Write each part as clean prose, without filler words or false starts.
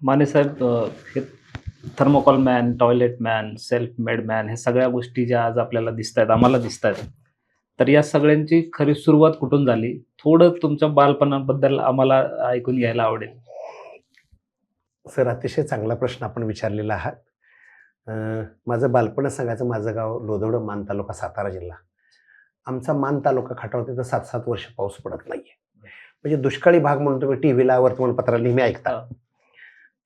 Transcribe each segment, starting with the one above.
माने साहेब, हे thermocol man, toilet man, self made man, हे सगळ्या गोष्टी ज्या आज आपल्याला दिसतायत, आम्हाला दिसतायत. तर या सगळ्यांची खरी सुरुवात कुठून झाली? थोडं तुमच्या बालपणाबद्दल आम्हाला ऐकून घ्यायला आवडेल. सर, अतिशय चांगला प्रश्न आपण विचारलेला आहात. माझं बालपणच सांगायचं, माझं गाव लोधवडं, मान तालुका, सातारा जिल्हा. आमचा मान तालुका खाटावते तर 7-7 वर्ष पाऊस पडत नाहीये. म्हणजे दुष्काळी भाग म्हणून तुम्ही टीव्हीला, वर्तमानपत्राला नेहमी ऐकता.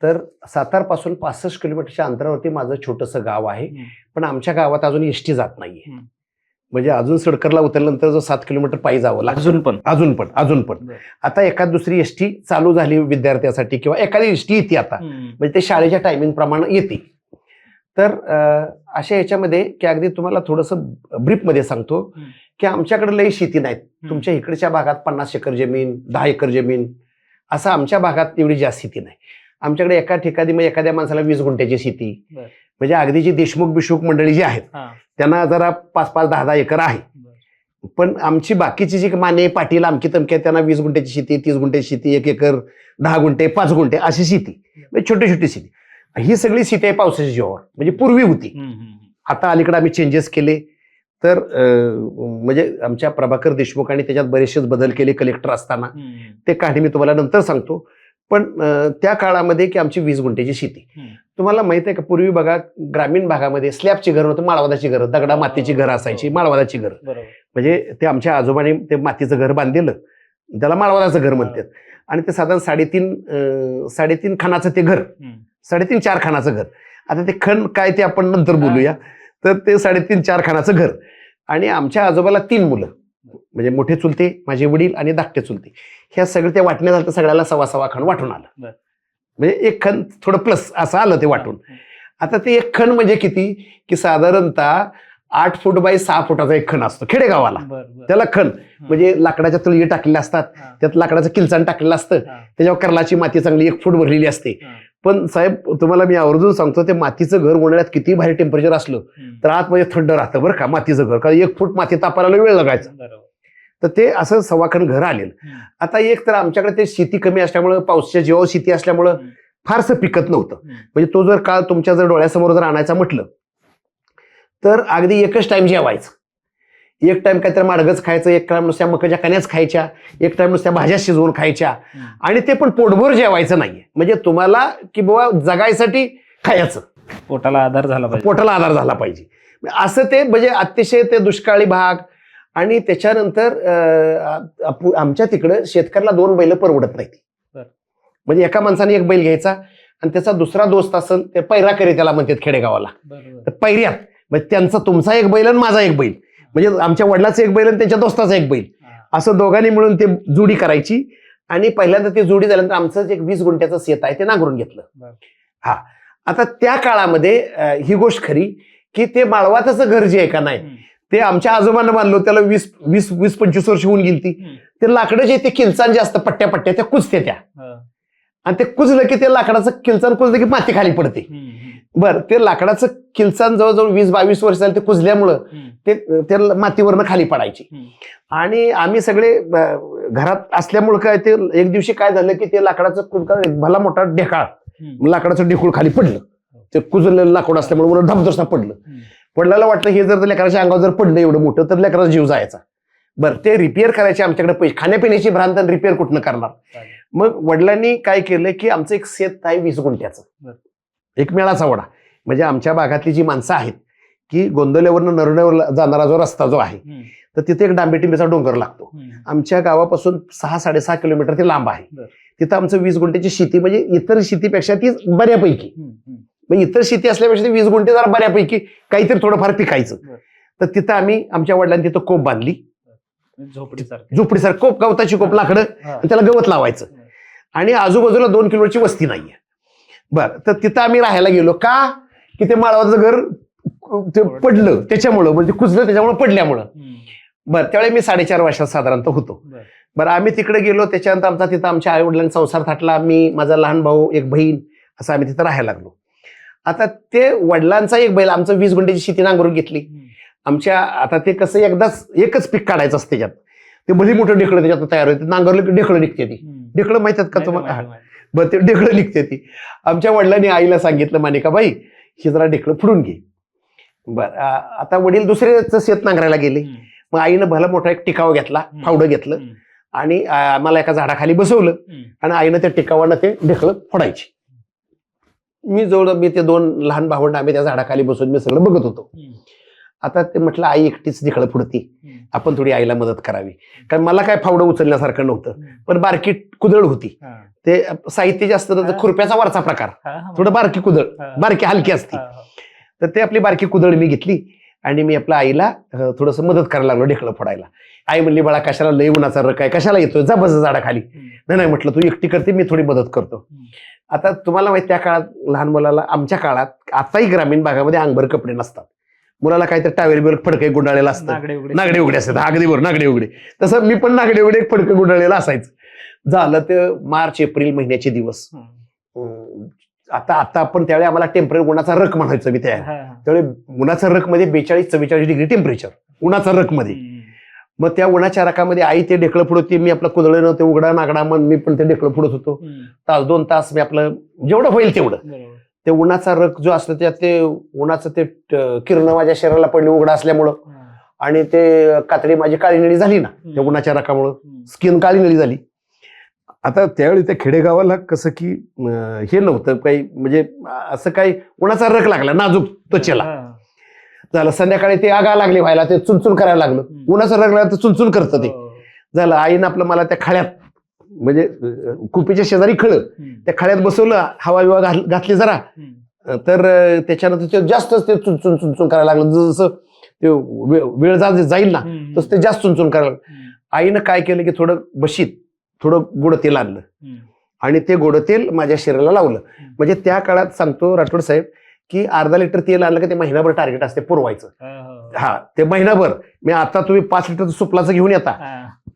तर सातारपासून 65 किलोमीटरच्या अंतरावरती माझं छोटंसं गाव आहे. पण आमच्या गावात अजून एसटी जात नाहीये. म्हणजे अजून सडकरला उतरल्यानंतर जो 7 किलोमीटर पायी जावं लागतं. अजून पण आता एखाद दुसरी एसटी चालू झाली विद्यार्थ्यासाठी, किंवा एखादी एसटी येते आता, म्हणजे ते शाळेच्या टायमिंग प्रमाणे येते. तर अशा याच्यामध्ये की अगदी तुम्हाला थोडंसं ब्रीफमध्ये सांगतो की आमच्याकडे लई शेती नाहीत. तुमच्या इकडच्या भागात 50 एकर जमीन, 10 एकर जमीन, असं आमच्या भागात एवढी जास्त शेती नाही. आमच्याकडे एका ठिकाणी मग एखाद्या माणसाला 20 गुंठ्याची शेती, म्हणजे अगदी जी देशमुख बिशमुख मंडळी जी आहेत त्यांना जरा 5-5, 10-10 एकर आहे. पण आमची बाकीची जी माने, पाटील, अमकी तमके, त्यांना 20 गुंठ्याची शेती, 30 गुंठ्याची शेती, 1 एकर, 10 गुंठे, 5 गुंठे अशी शेती, म्हणजे छोटी छोटी शेती. ही सगळी शेती आहे पावसाच्या जीवावर, म्हणजे पूर्वी होती. आता अलीकडे आम्ही चेंजेस केले. तर म्हणजे आमच्या प्रभाकर देशमुखांनी त्याच्यात बरेचसेच बदल केले कलेक्टर असताना. ते कहाणी मी तुम्हाला नंतर सांगतो. पण त्या काळामध्ये की आमची 20 गुंठ्याची शेती. तुम्हाला माहित आहे का, पूर्वी बघा ग्रामीण भागामध्ये स्लॅबची घरं नव्हतं, माळवादाची घरं, दगडा मातीची घरं असायची, माळवादाची घरं. म्हणजे ते आमच्या आजोबाने ते मातीचं घर बांधलेलं, त्याला माळवादाचं घर म्हणतात. आणि ते साधारण 3.5 खानाचं ते घर, 3.5-4 खानाचं घर. आता ते खण काय ते आपण नंतर बोलूया. तर ते 3.5-4 खानाचं घर. आणि आमच्या आजोबाला 3 मुलं, म्हणजे मोठे चुलते, माझे वडील आणि धाकटे चुलते. ह्या सगळं ते वाटण्यात आलं, तर सगळ्याला 1.25 खण वाटून आलं. म्हणजे 1 खण थोडं प्लस असं आलं ते वाटून. आता ते 1 खण म्हणजे किती, की साधारणतः 8 फूट बाय 6 फुटाचा 1 खण असतो खेडेगावाला. त्याला खण म्हणजे लाकडाच्या तळी टाकलेल्या असतात, त्यात लाकडाचं किलचाण टाकलेलं असतं, त्याच्यावर कर्लाची माती चांगली 1 फूट भरलेली असते. पण साहेब, तुम्हाला मी आवर्जून सांगतो, ते मातीचं घर उन्हाळ्यात किती भारी टेम्परेचर असलं तर आतमध्ये थंड राहतं बरं का मातीचं घर, कारण 1 फूट माती तापायला वेळ लागायचा. तर ते असं 1.25 खण घर आलेलं. आता एक तर आमच्याकडे ते शेती कमी असल्यामुळं, पावसाच्या जीवावर शेती असल्यामुळं फारसं पिकत नव्हतं. म्हणजे तो जर काळ तुमच्या जर डोळ्यासमोर जर आणायचा म्हटलं तर अगदी एकच टाइम जेवायचं. एक टाइम काहीतरी माडगच खायचं, एक टाइम नुसत्या मकाच्या कण्याच खायच्या, एक टाइम नुसत्या भाज्या शिजवून खायच्या. आणि ते पण पोटभर जेवायचं नाहीये. म्हणजे तुम्हाला की बाबा जगायसाठी खायचं, पोटाला आधार झाला पाहिजे. असं ते म्हणजे अतिशय ते दुष्काळी भाग. आणि त्याच्यानंतर आमच्या तिकडं शेतकऱ्याला 2 बैल परवडत नाहीत. म्हणजे एका माणसाने 1 बैल घ्यायचा आणि त्याचा दुसरा दोस्त असेल, ते पैरा करी त्याला म्हणतात खेडेगावाला. तर पैऱ्यात म्हणजे त्यांचा, तुमचा 1 बैल आणि माझा 1 बैल, म्हणजे आमच्या वडिलाचा 1 बैल आणि त्यांच्या दोस्ताचा 1 बैल, असं दोघांनी मिळून ते जोडी करायची. आणि पहिल्यांदा ती जोडी झाल्यानंतर आमचं 20 गुंठ्याचं शेत आहे ते नांगरून घेतलं. आता त्या काळामध्ये ही गोष्ट खरी की ते माळवाचं घर जे आहे का नाही, ते आमच्या आजोबांना बांधलो, त्याला 20-25 वर्ष होऊन गेली ती. ते लाकडं जे ते किलचान जास्त पट्ट्या त्या कुजते त्या, आणि ते कुजलं की ते लाकडाचं किलचान कुजलं की माती खाली पडते. बरं, ते लाकडाचं किलचान जवळजवळ 20-22 वर्ष झालं ते कुजल्यामुळं ते मातीवरनं खाली पडायची. आणि आम्ही सगळे घरात असल्यामुळं काय, ते एक दिवशी काय झालं की ते लाकडाचं भला मोठा ढेकाळ, लाकडाचं ढेकूळ खाली पडलं. ते कुजलेलं लाकूड असल्यामुळे धबधसना पडलं. पडल्याला वाटलं हे जर लेकराच्या अंगावर जर पडलं एवढं मोठं तर लेकराचा जीव जायचा. बरं, ते रिपेअर करायचे आमच्याकडे पैसे, खाण्यापिण्याची भ्रांत, रिपेअर कुठनं करणार. मग वडिलांनी काय केलं की आमचं एक शेत आहे 20 गुंठ्याचं, एक मेळाचा वडा. म्हणजे आमच्या भागातली जी माणसं आहेत की गोंदवल्यावरनं नरवण्यावर जाणारा जो रस्ता जो आहे, तर तिथे एक डांबेटिंबेचा डोंगर लागतो. आमच्या गावापासून 6-6.5 किलोमीटर ते लांब आहे. तिथं आमचं 20 गुंठ्याची शेती, म्हणजे इतर शेतीपेक्षा ती बऱ्यापैकी, म्हणजे इतर शेती असल्यापेक्षा 20 गुंठे जरा बऱ्यापैकी काहीतरी थोडंफार पिकायचं. तर तिथं आम्ही, आमच्या वडिलांनी तिथं कोप बांधली, झोपडीसारखं कोप, गवताची कोप, लाकडं, त्याला गवत लावायचं. आणि आजूबाजूला 2 किलोची वस्ती नाहीये. बरं, तर तिथं आम्ही राहायला गेलो का, की ते माळवाचं घर ते पडलं त्याच्यामुळं, म्हणजे कुजलं त्याच्यामुळे पडल्यामुळं. बरं, त्यावेळी मी 4.5 वर्षात साधारणतः होतो. बरं, आम्ही तिकडे गेलो. त्याच्यानंतर आमचा तिथं आमच्या आई वडिलांचा संसार थाटला. मी, माझा लहान भाऊ, 1 बहीण, असं आम्ही तिथं राहायला लागलो. आता ते वडिलांचा 1 बैल, आमचं 20 गुंठ्याची शेती नांगरून घेतली आमच्या. आता ते कसं एकच पीक काढायचं असतं त्याच्यात, ते भली मोठं ढेकळं त्याच्यात तयार होते. नांगरलं की ढेकळं निघते. ती ढेकळं माहितात का तुम्हाला? बरं ते ढेकळं निघते ती. आमच्या वडिलांनी आईला सांगितलं मानिकाबाई ही जरा ढेकळं फोडून घे. बरं आता वडील दुसऱ्याचं शेत नांगरायला गेले. मग आईनं भला मोठा एक टिकाव घेतला, फावडं घेतलं आणि आम्हाला एका झाडाखाली बसवलं आणि आईनं त्या टिकावानं ते ढेकळं फोडायचे. मी ते 2 लहान भावंड आम्ही त्या झाडाखाली बसून मी सगळं बघत होतो. आता ते म्हटलं आई एकटीच ढेकळं फोडती, आपण थोडी आईला मदत करावी. कारण मला काय फावडं उचलण्यासारखं नव्हतं, पण बारकी कुदळ होती. ते साहित्य जास्त खुरप्याचा वरचा प्रकार, थोडं बारकी कुदळ, बारकी हलकी असते. तर ते आपली बारकी कुदळ मी घेतली आणि मी आपल्या आईला थोडंसं मदत करायला लागलो ढेकळं फोडायला. आई म्हणली बाळा कशाला लय उन्हाचा रक आहे, कशाला येतोय, जा बस झाडाखाली. नाही म्हटलं तू एकटी करते, मी थोडी मदत करतो. आता तुम्हाला माहिती त्या काळात लहान मुलाला, आमच्या काळात आताही ग्रामीण भागामध्ये अंगभर कपडे नसतात. मुलाला काहीतरी टावेल बिल फडके गुंडाळलेलं असतं, नागडे उघडे असतात, अगदी बरोबर नागडे उघडे. तसं मी पण नागडे उघडे फडके गुंडाळलेलं असायचं. झालं ते मार्च एप्रिल महिन्याचे दिवस. आता आपण त्यावेळी आम्हाला टेम्परेचर उन्हाचा रक म्हणायचं मी त्यावेळी उन्हाचा रक मध्ये 42-44 डिग्री टेम्परेचर उन्हाचा रक मध्ये. मग त्या उन्हाच्या रकामध्ये आई ते ढेकळं फोडत, मी आपलं कुदळलं ते उघडा नागडा मन मी पण ते ढेकळं फोडत होतो. 1-2 तास मी आपलं जेवढं होईल तेवढं. ते उन्हाचा रक जो असतो त्यात ते उन्हाचं ते किरण माझ्या शरीराला पडले उघडा असल्यामुळं आणि ते कातडी माझी काळी निळी झाली ना त्या उन्हाच्या रकामुळं, स्किन काळी निळी झाली. आता त्यावेळी त्या खेडेगावाला कसं की हे नव्हतं काही, म्हणजे असं काही उन्हाचा रक लागला नाजूक त्वचेला. झालं संध्याकाळी ते आगा लागले व्हायला, ते चुनचुन करायला लागलं. उन्हाचा रक लागला तर चुनचुन करतं ते. झालं आईनं आपलं मला त्या खळ्यात, म्हणजे कुपीच्या शेजारी खळ, त्या खळ्यात बसवलं, हवा विवा घातली जरा, तर त्याच्यानंतर ते जास्तच ते चुनचुन चुनचुन करायला लागलं. जसं ते वेळ जाईल ना तसं ते जास्त चुनचुन करायला लागलं. आईनं काय केलं की थोडं गोड तेल आणलं आणि ते गोड तेल माझ्या शरीराला लावलं. म्हणजे त्या काळात सांगतो राठोड साहेब की अर्धा लिटर तेल आणलं की ते महिनाभर टार्गेट असते पुरवायचं. हा ते महिनाभर. मी आता तुम्ही 5 लिटर सुपलाचं घेऊन येता,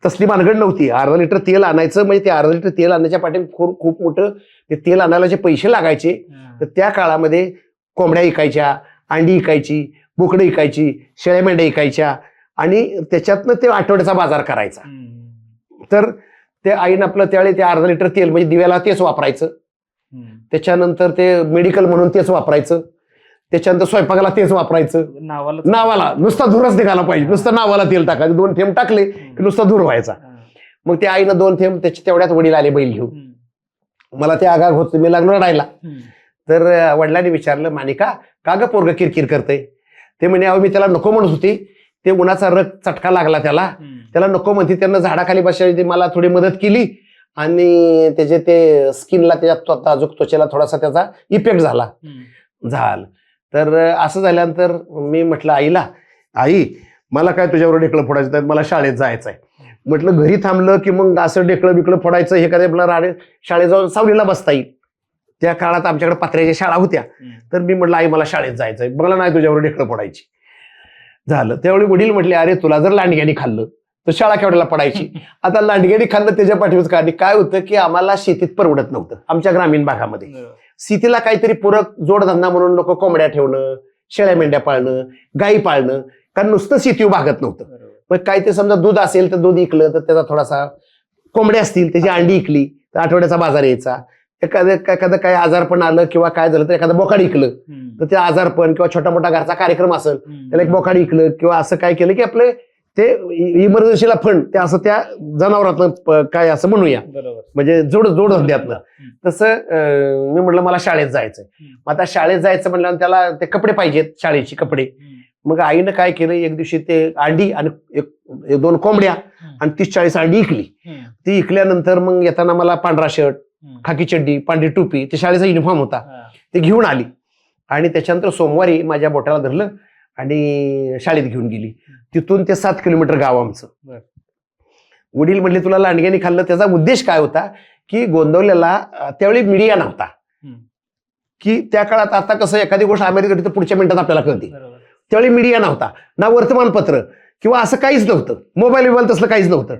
तसली भानगड नव्हती. अर्धा लिटर तेल आणायचं, म्हणजे ते अर्धा लिटर तेल आणण्याच्या पाठी खूप मोठं ते तेल आणायला जे पैसे लागायचे. तर त्या काळामध्ये कोंबड्या इकायच्या, अंडी इकायची, बोकडं इकायची, शेळ्या मेंढ्या इकायच्या आणि त्याच्यातनं ते आठवड्याचा बाजार करायचा. तर ते आईनं आपलं त्यावेळी ते अर्धा लिटर तेल म्हणजे दिव्याला तेच वापरायचं, त्याच्यानंतर ते मेडिकल म्हणून तेच वापरायचं, त्याच्यानंतर स्वयंपाकाला तेच वापरायचं. नावाला नुसता धुरच निघाला पाहिजे, नुसतं नावाला तेल टाकायचं. 2 थेंब टाकले की नुसता धूर व्हायचा. मग ते आईनं 2 थेंब त्याच्या तेवढ्यात वडील आले बैल घेऊन. मला ते आगाग होत, मी लागलो रडायला. तर वडिलांनी विचारलं मानिका का ग पोरग किरकिर करते. ते म्हणे अहो मी त्याला नको म्हणत होती, ते उन्हाचा रक चटका लागला त्याला नको म्हणते. त्यांना झाडाखाली बसायची, मला थोडी मदत केली आणि त्याचे ते स्किनला त्याच्या अजून त्वचेला थोडासा त्याचा इफेक्ट झाला. तर असं झाल्यानंतर मी म्हटलं आईला, आई मला काय तुझ्यावर ढेकळं फोडायचं आहे, मला शाळेत जायचं आहे. म्हटलं घरी थांबलं की मग असं ढेकळं बिकळं फोडायचं हे काय, आपल्याला शाळेत जाऊन सावलीला बसता येईल. त्या काळात आमच्याकडे पत्र्याच्या शाळा होत्या. तर मी म्हटलं आई मला शाळेत जायचंय, मला नाही तुझ्यावर ढेकळं फोडायची. झालं त्यावेळी वडील म्हटले अरे तुला जर लांडग्याने खाल्लं तर शाळा केवढ्याला पडायची. आता लांडग्याने खाल्लं त्याच्या पाठीवर कारण काय होतं की आम्हाला शेतीत परवडत नव्हतं. आमच्या ग्रामीण भागामध्ये शेतीला काहीतरी पूरक जोडधंदा म्हणून लोक कोंबड्या ठेवणं, शेळ्या मेंढ्या पाळणं, गायी पाळणं, कारण नुसतं शेती भागत नव्हतं. मग काय ते समजा दूध असेल तर दूध इकलं तर त्याचा थोडासा, कोंबड्या असतील त्याची अंडी इकली तर आठवड्याचा बाजार यायचा. एखादं काय आजारपण आलं किंवा काय झालं तर एखादं बोकाड इकलं तर ते आजारपण किंवा छोटा मोठा घरचा कार्यक्रम असेल त्याला एक बोकाड इकलं किंवा असं काय केलं की आपले ते इमर्जन्सीला फंड ते असं त्या जनावरातलं काय असं म्हणूया, म्हणजे जोडधंद्यातलं. तसं मी म्हटलं मला शाळेत जायचंय. आता शाळेत जायचं म्हणल्यावर त्याला ते कपडे पाहिजेत, शाळेची कपडे. मग आईनं काय केलं, एक दिवशी ते अंडी आणि 2 कोंबड्या आणि 30-40 अंडी इकली. ती इकल्यानंतर मग येताना मला पांढरा शर्ट, खाकी चड्डी, पांढरी टोपी, ते शाळेचा युनिफॉर्म होता, ते घेऊन आली. आणि त्याच्यानंतर सोमवारी माझ्या बोटाला धरलं आणि शाळेत घेऊन गेली. तिथून ते 7 किलोमीटर गाव आमचं. वडील म्हटले तुला लांडग्याने खाल्लं. त्याचा उद्देश काय होता की गोंदवल्याला त्यावेळी मीडिया नव्हता, की त्या काळात आता कसं एखादी गोष्ट अमेरिकेत तर पुढच्या मिनिटात आपल्याला कळते. त्यावेळी मीडिया नव्हता, ना वर्तमानपत्र किंवा असं काहीच नव्हतं, मोबाईल तसलं काहीच नव्हतं.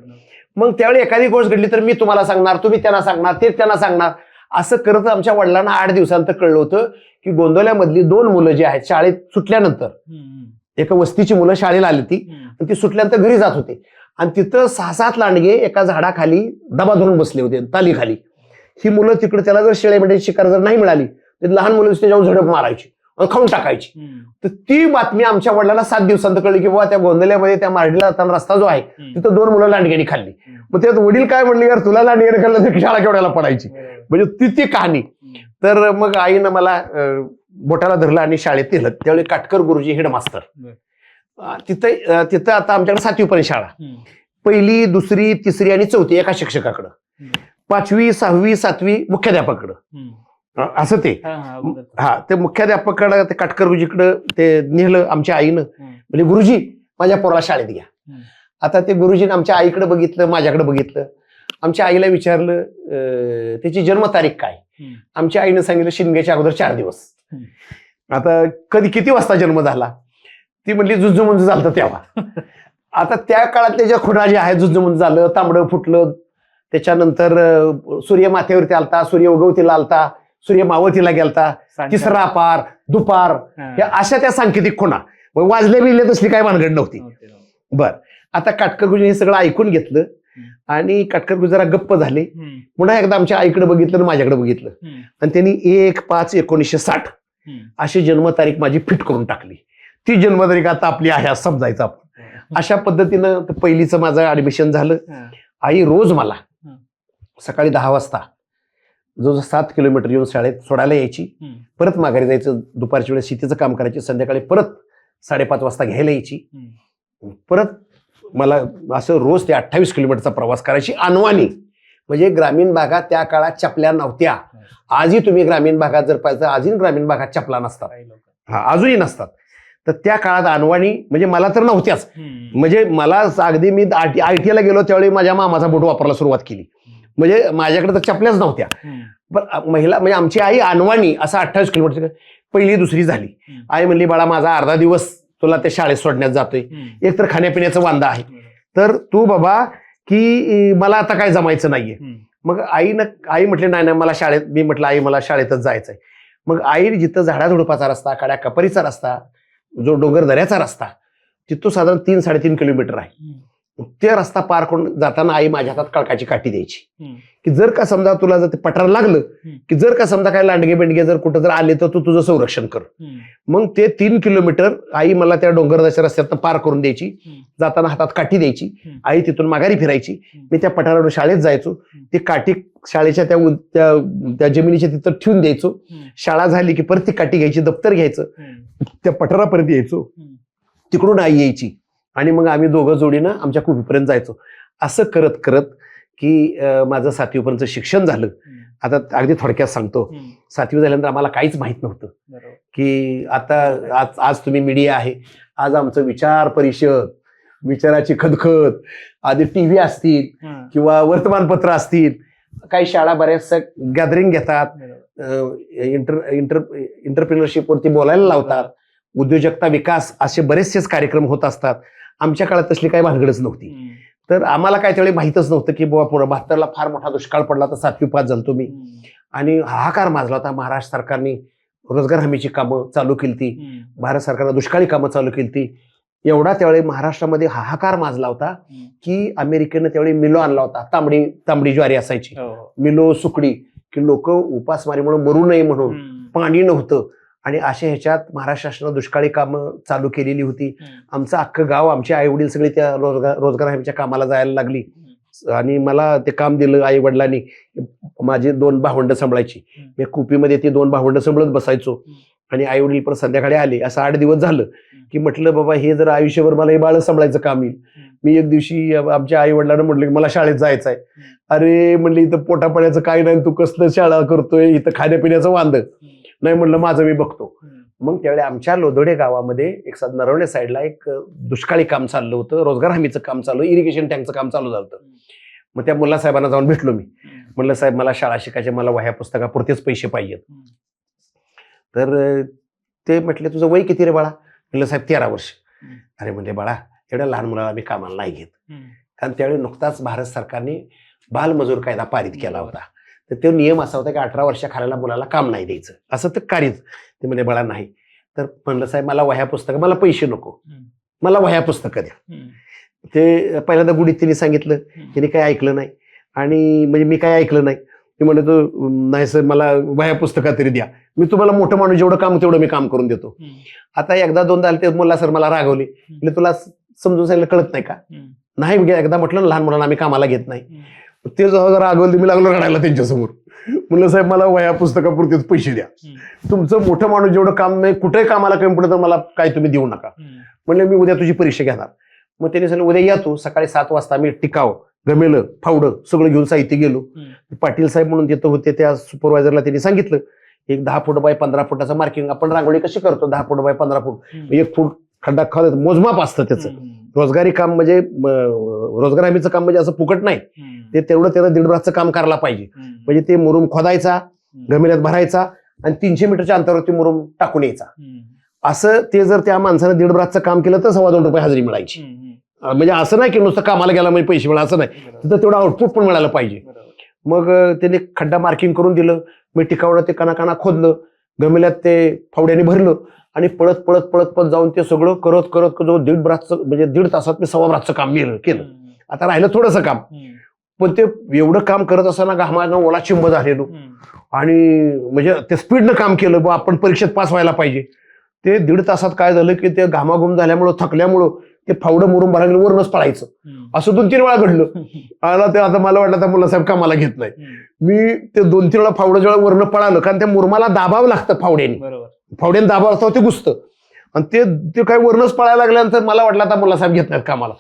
मग त्यावेळी एखादी गोष्ट घडली तर मी तुम्हाला सांगणार, तुम्ही त्यांना सांगणार, ते त्यांना सांगणार. असं करत आमच्या वडिलांना 8 दिवसानंतर कळलं होतं की गोंदवल्यामधली 2 मुलं जी आहेत शाळेत सुटल्यानंतर, एका वस्तीची मुलं शाळेला आली ती, आणि ती सुटल्यानंतर घरी जात होते आणि तिथं 6-7 लांडगे एका झाडाखाली दबा धरून बसले होते तालीखाली. ही मुलं तिकडे त्याला जर शेळ्या मेंढ्याची शिकार जर नाही मिळाली तर लहान मुलं त्याच्यावर झडप मारायची आणि खाऊन टाकायची. तर ती बातमी आमच्या वडिलांना 7 दिवसांत कळली की बाबा त्या गोंधल्यामध्ये त्या मार्डीला जाताना रस्ता जो आहे तिथं 2 मुलं लांडग्यानी खाल्ली. मग त्यात वडील काय म्हणले, यार तुला लांडग्याने खाल्लं तर शाळा केवढ्याला पडायची. म्हणजे ती कहाणी. तर मग आईनं मला बोटाला धरलं आणि शाळेत नेलं. त्यावेळी काटकर गुरुजी हेडमास्तर. तिथं आता आमच्याकडे 7वी पर्यंत शाळा, 1ली, 2री, 3री आणि 4थी एका शिक्षकाकडं, 5वी, 6वी, 7वी मुख्याध्यापकाकडं असं ते. हा, ते मुख्याध्यापकाकडं ते काटकर गुरुजीकडं ते नेलं आमच्या आईनं. म्हणजे गुरुजी माझ्या पोराला शाळेत घ्या. आता ते गुरुजीने आमच्या आईकडे बघितलं, माझ्याकडे बघितलं. आमच्या आईला विचारलं त्याची जन्मतारीख काय. आमच्या आईनं सांगितलं शिमग्याच्या अगोदर 4 दिवस. आता किती वाजता जन्म झाला ती म्हणली जुजमुंज झालं तेव्हा. आता त्या काळात त्याच्या खुणा जे आहे, जुजमुंज झालं, तांबडं फुटलं, त्याच्यानंतर सूर्य माथ्यावरती आलता, सूर्य उगवतीला आलता, सूर्य मावळतीला गेलता, तिसरा पार, दुपार, हे अशा त्या सांकेतिक खुणा. मग वाजले बिजले तसली काय भानगड नव्हती. बर, आता काटकर गुरुजी हे सगळं ऐकून घेतलं आणि काटकर गुरुजी जरा गप्प झाले. पुन्हा एकदा आमच्या आईकडे बघितलं आणि माझ्याकडे बघितलं आणि त्यांनी 1/5/1960 अशी जन्मतारीख माझी फिट करून टाकली. ती जन्मतारीख आता आपली आहे असं समजायचं आपण. अशा पद्धतीनं 1लीचं माझं ऍडमिशन झालं. आई रोज मला सकाळी 10 वाजता जो 7 किलोमीटर येऊन शाळेत सोडायला यायची, परत माघारी जायचं, दुपारच्या वेळेस शेतीचं काम करायची, संध्याकाळी परत 5:30 वाजता घ्यायला यायची, परत मला असं रोज ते 28 किलोमीटरचा प्रवास करायची अनवाणी. म्हणजे ग्रामीण भागात त्या काळात चपल्या नव्हत्या. आजही तुम्ही ग्रामीण भागात जर पाहिजे, आजही ग्रामीण भागात चपला नसतात. हा, अजूनही नसतात. तर त्या काळात अनवाणी म्हणजे मला तर नव्हत्याच. म्हणजे मला अगदी मी ITI ला गेलो त्यावेळी माझ्या मामाचा बूट वापरायला सुरुवात केली. म्हणजे माझ्याकडे तर चपल्याच नव्हत्या. पण महिला म्हणजे आमची आई अनवाणी असं 28 किलोमीटर 1ली 2री झाली. आई म्हणली बाळा माझा अर्धा दिवस तुला त्या शाळेत सोडण्यात जातोय, एक तर खाण्यापिण्याचं वांदा आहे, तर तू बाबा की मला आता काय जमायचं नाहीये. मग आई म्हटली नाही मला शाळेत, मी म्हटलं आई मला शाळेतच जायचंय. मग आई जिथं झाडाझुडपाचा रस्ता, काड्या कपरीचा रस्ता, जो डोंगर दऱ्याचा रस्ता, तिथून साधारण 3-3.5 किलोमीटर आहे. ते रस्ता पार करून जाताना आई माझ्या हातात कळकाची काठी द्यायची की जर का समजा तुला जर ते पठार लागलं की जर का समजा काय लांडगे बिंडगे जर कुठं जर आले तर तू तुझं संरक्षण कर. मग ते 3 किलोमीटर आई मला त्या डोंगरदाच्या रस्त्यातनं पार करून द्यायची. जाताना हातात काठी द्यायची. आई तिथून माघारी फिरायची. मी त्या पठारावर शाळेत जायचो. ती काठी शाळेच्या त्या जमिनीच्या तिथं ठेवून द्यायचो. शाळा झाली की परत ती काठी घ्यायची, दप्तर घ्यायचं, त्या पठारापर्यंत यायचो. तिकडून आई यायची आणि मग आम्ही दोघं जोडीनं आमच्या कुपीपर्यंत जायचो. असं करत करत की माझं 7वी पर्यंत शिक्षण झालं. आता अगदी थोडक्यात सांगतो, 7वी झाल्यानंतर आम्हाला काहीच माहित नव्हतं की आता आज तुम्ही मीडिया आहे, आज आमचं विचार परिषद, विचाराची खदखद, आधी TV असतील किंवा वर्तमानपत्र असतील, काही शाळा बऱ्याचशा गॅदरिंग घेतात, इंटरप्रिनरशिप वरती बोलायला लावतात, उद्योजकता विकास असे बरेचसेच कार्यक्रम होत असतात. आमच्या काळात तसली काही भानगडच नव्हती. तर आम्हाला काय त्यावेळी माहितच नव्हतं की बाबा पुढे 72ला फार मोठा दुष्काळ पडला तर 7वी पास झालो मी आणि हाहाकार माजला होता. महाराष्ट्र सरकारने रोजगार हमीची कामं चालू केली, भारत सरकारनं दुष्काळी कामं चालू केली. एवढा त्यावेळी महाराष्ट्रामध्ये हाहाकार माजला होता की अमेरिकेनं त्यावेळी मिलो आणला होता. तांबडी ज्वारी असायची, मिलो सुकडी, की लोक उपासमारीमुळे मरू नये म्हणून. पाणी नव्हतं आणि अशा ह्याच्यात महाराष्ट्र शासनानं दुष्काळी कामं चालू केलेली होती. आमचं अख्खं गाव, आमचे आई वडील सगळे त्या रोजगार हमीच्या कामाला जायला लागली आणि मला ते काम दिलं आई वडिलांनी. माझी 2 भावंड सांभाळायची. मी कुपीमध्ये ती 2 भावंड सांभाळत बसायचो आणि आई वडील पण संध्याकाळी आले. असं 8 दिवस झालं की म्हटलं बाबा हे जर आयुष्यभर मला हे बाळ सांभाळायचं काम येईल. मी एक दिवशी आमच्या आई वडिलांना म्हटलं की मला शाळेत जायचं आहे. अरे म्हणले इथं पोटापाण्याचं काय नाही, तू कसलं शाळा करतोय, इथं खाण्यापिण्याचं वांद नाही. म्हणलं माझं मी बघतो. मग त्यावेळी आमच्या लोधोडे गावामध्ये एक नरवणे साईडला एक दुष्काळी काम चाललं होतं, रोजगार हमीचं काम चालू, इरिगेशन टँकचं काम चालू झालं होतं. मग त्या मुला साहेबांना जाऊन भेटलो मी. म्हणलं साहेब मला शाळा शिकायचे, मला वह्या पुस्तकापुरतेच पैसे पाहिजेत. तर ते म्हटले तुझं वय किती रे बाळा? म्हणलं साहेब 13 वर्ष. अरे म्हणजे बाळा एवढ्या लहान मुलाला मी कामाला नाही घेत. कारण त्यावेळी नुकताच भारत सरकारने बालमजूर कायदा पारित केला होता. तर तो नियम असा होता की 18 वर्षाखालील मुलाला काम नाही द्यायचं, असं तर कार्यच. ते म्हणजे बाळा नाही. तर म्हणलं साहेब मला वह्या पुस्तकं, मला पैसे नको, मला वह्या पुस्तकं द्या. ते पहिल्यांदा गुढीत तिने सांगितलं, तिने काही ऐकलं नाही आणि म्हणजे मी काय ऐकलं नाही. मी म्हणतो नाही सर मला वह्या पुस्तका तरी द्या, मी तुम्हाला मोठं माणूस जेवढं काम तेवढं मी काम करून देतो. आता एकदा दोनदा आले ते मुला सर मला रागवले, म्हणजे तुला समजून सांगितलं कळत नाही का? नाही एकदा म्हटलं ना लहान मुलांना आम्ही कामाला घेत नाही. ते जेव्हा रागवले मी लागलो रडायला त्यांच्यासमोर. म्हणलं साहेब मला वह्या पुस्तकापुरतेच पैसे द्या, तुमचं मोठं माणूस जेवढं काम नाही कुठेही कामाला कमी पडलं तर मला काय तुम्ही देऊ नका. म्हणलं मी उद्या तुझी परीक्षा घेणार. मग त्यांनी सांगितलं उद्या या तू सकाळी 7 वाजता. मी टिकाव गमेलं फावडं सगळं घेऊन साहित्य गेलो. पाटील साहेब म्हणून तिथं होते, त्या सुपरवायझरला त्यांनी सांगितलं एक 10 फूट बाय 15 फुटाचं मार्किंग, आपण रांगोळी कशी करतो 10 फूट बाय 15 फूट, 1 फूट खड्डा खाल मोजमाप असतं त्याचं. रोजगारी काम म्हणजे रोजगार हमीचं काम म्हणजे असं फुकट नाही, ते तेवढं त्याला 1.5 तासाचं काम करायला पाहिजे. म्हणजे ते मुरुम खोदायचा, गमेल्यात भरायचा आणि 300 मीटरच्या अंतरावरती मुरुम टाकून यायचा. असं ते जर त्या माणसानं 1.5 तासाचं काम केलं तर ₹2.25 हजेरी मिळायची. म्हणजे असं नाही की नुसतं कामाला गेला म्हणजे पैसे मिळाले असं नाही, तिथं तेवढं आउटपुट पण मिळालं पाहिजे. मग त्यांनी खड्डा मार्किंग करून दिलं, मी टिकावलं ते काना खोदलं, गमेल्यात ते फावड्याने भरलं आणि पळत पळत पळत पळत जाऊन ते सगळं करत करत जो 1.5 तासात मी 1.25 तासाचं काम केलं. आता राहिलं थोडंसं काम, पण ते एवढं काम करत असताना घामानं ओला चिंब झालेलो आणि म्हणजे ते स्पीडनं काम केलं बा आपण परीक्षेत पास व्हायला पाहिजे. ते 1.5 तासात काय झालं की ते घामाघूम झाल्यामुळं थकल्यामुळं ते फावडं मुरुम भरायला वरूनच पळायचं. असं 2-3 वेळा घडलं. आला ते आता मला वाटलं आता मुलासाहेब कामाला घेत नाही. मी ते 2-3 वेळा फावडं जेव्हा वरनं पळालं, कारण त्या मुरमाला दाबावं लागतं फावड्याने दाबावं असतं ते घुसतं आणि ते काय वरूनच पळायला लागल्यानंतर मला वाटलं आता मुलासाहेब घेत नाहीत कामाला.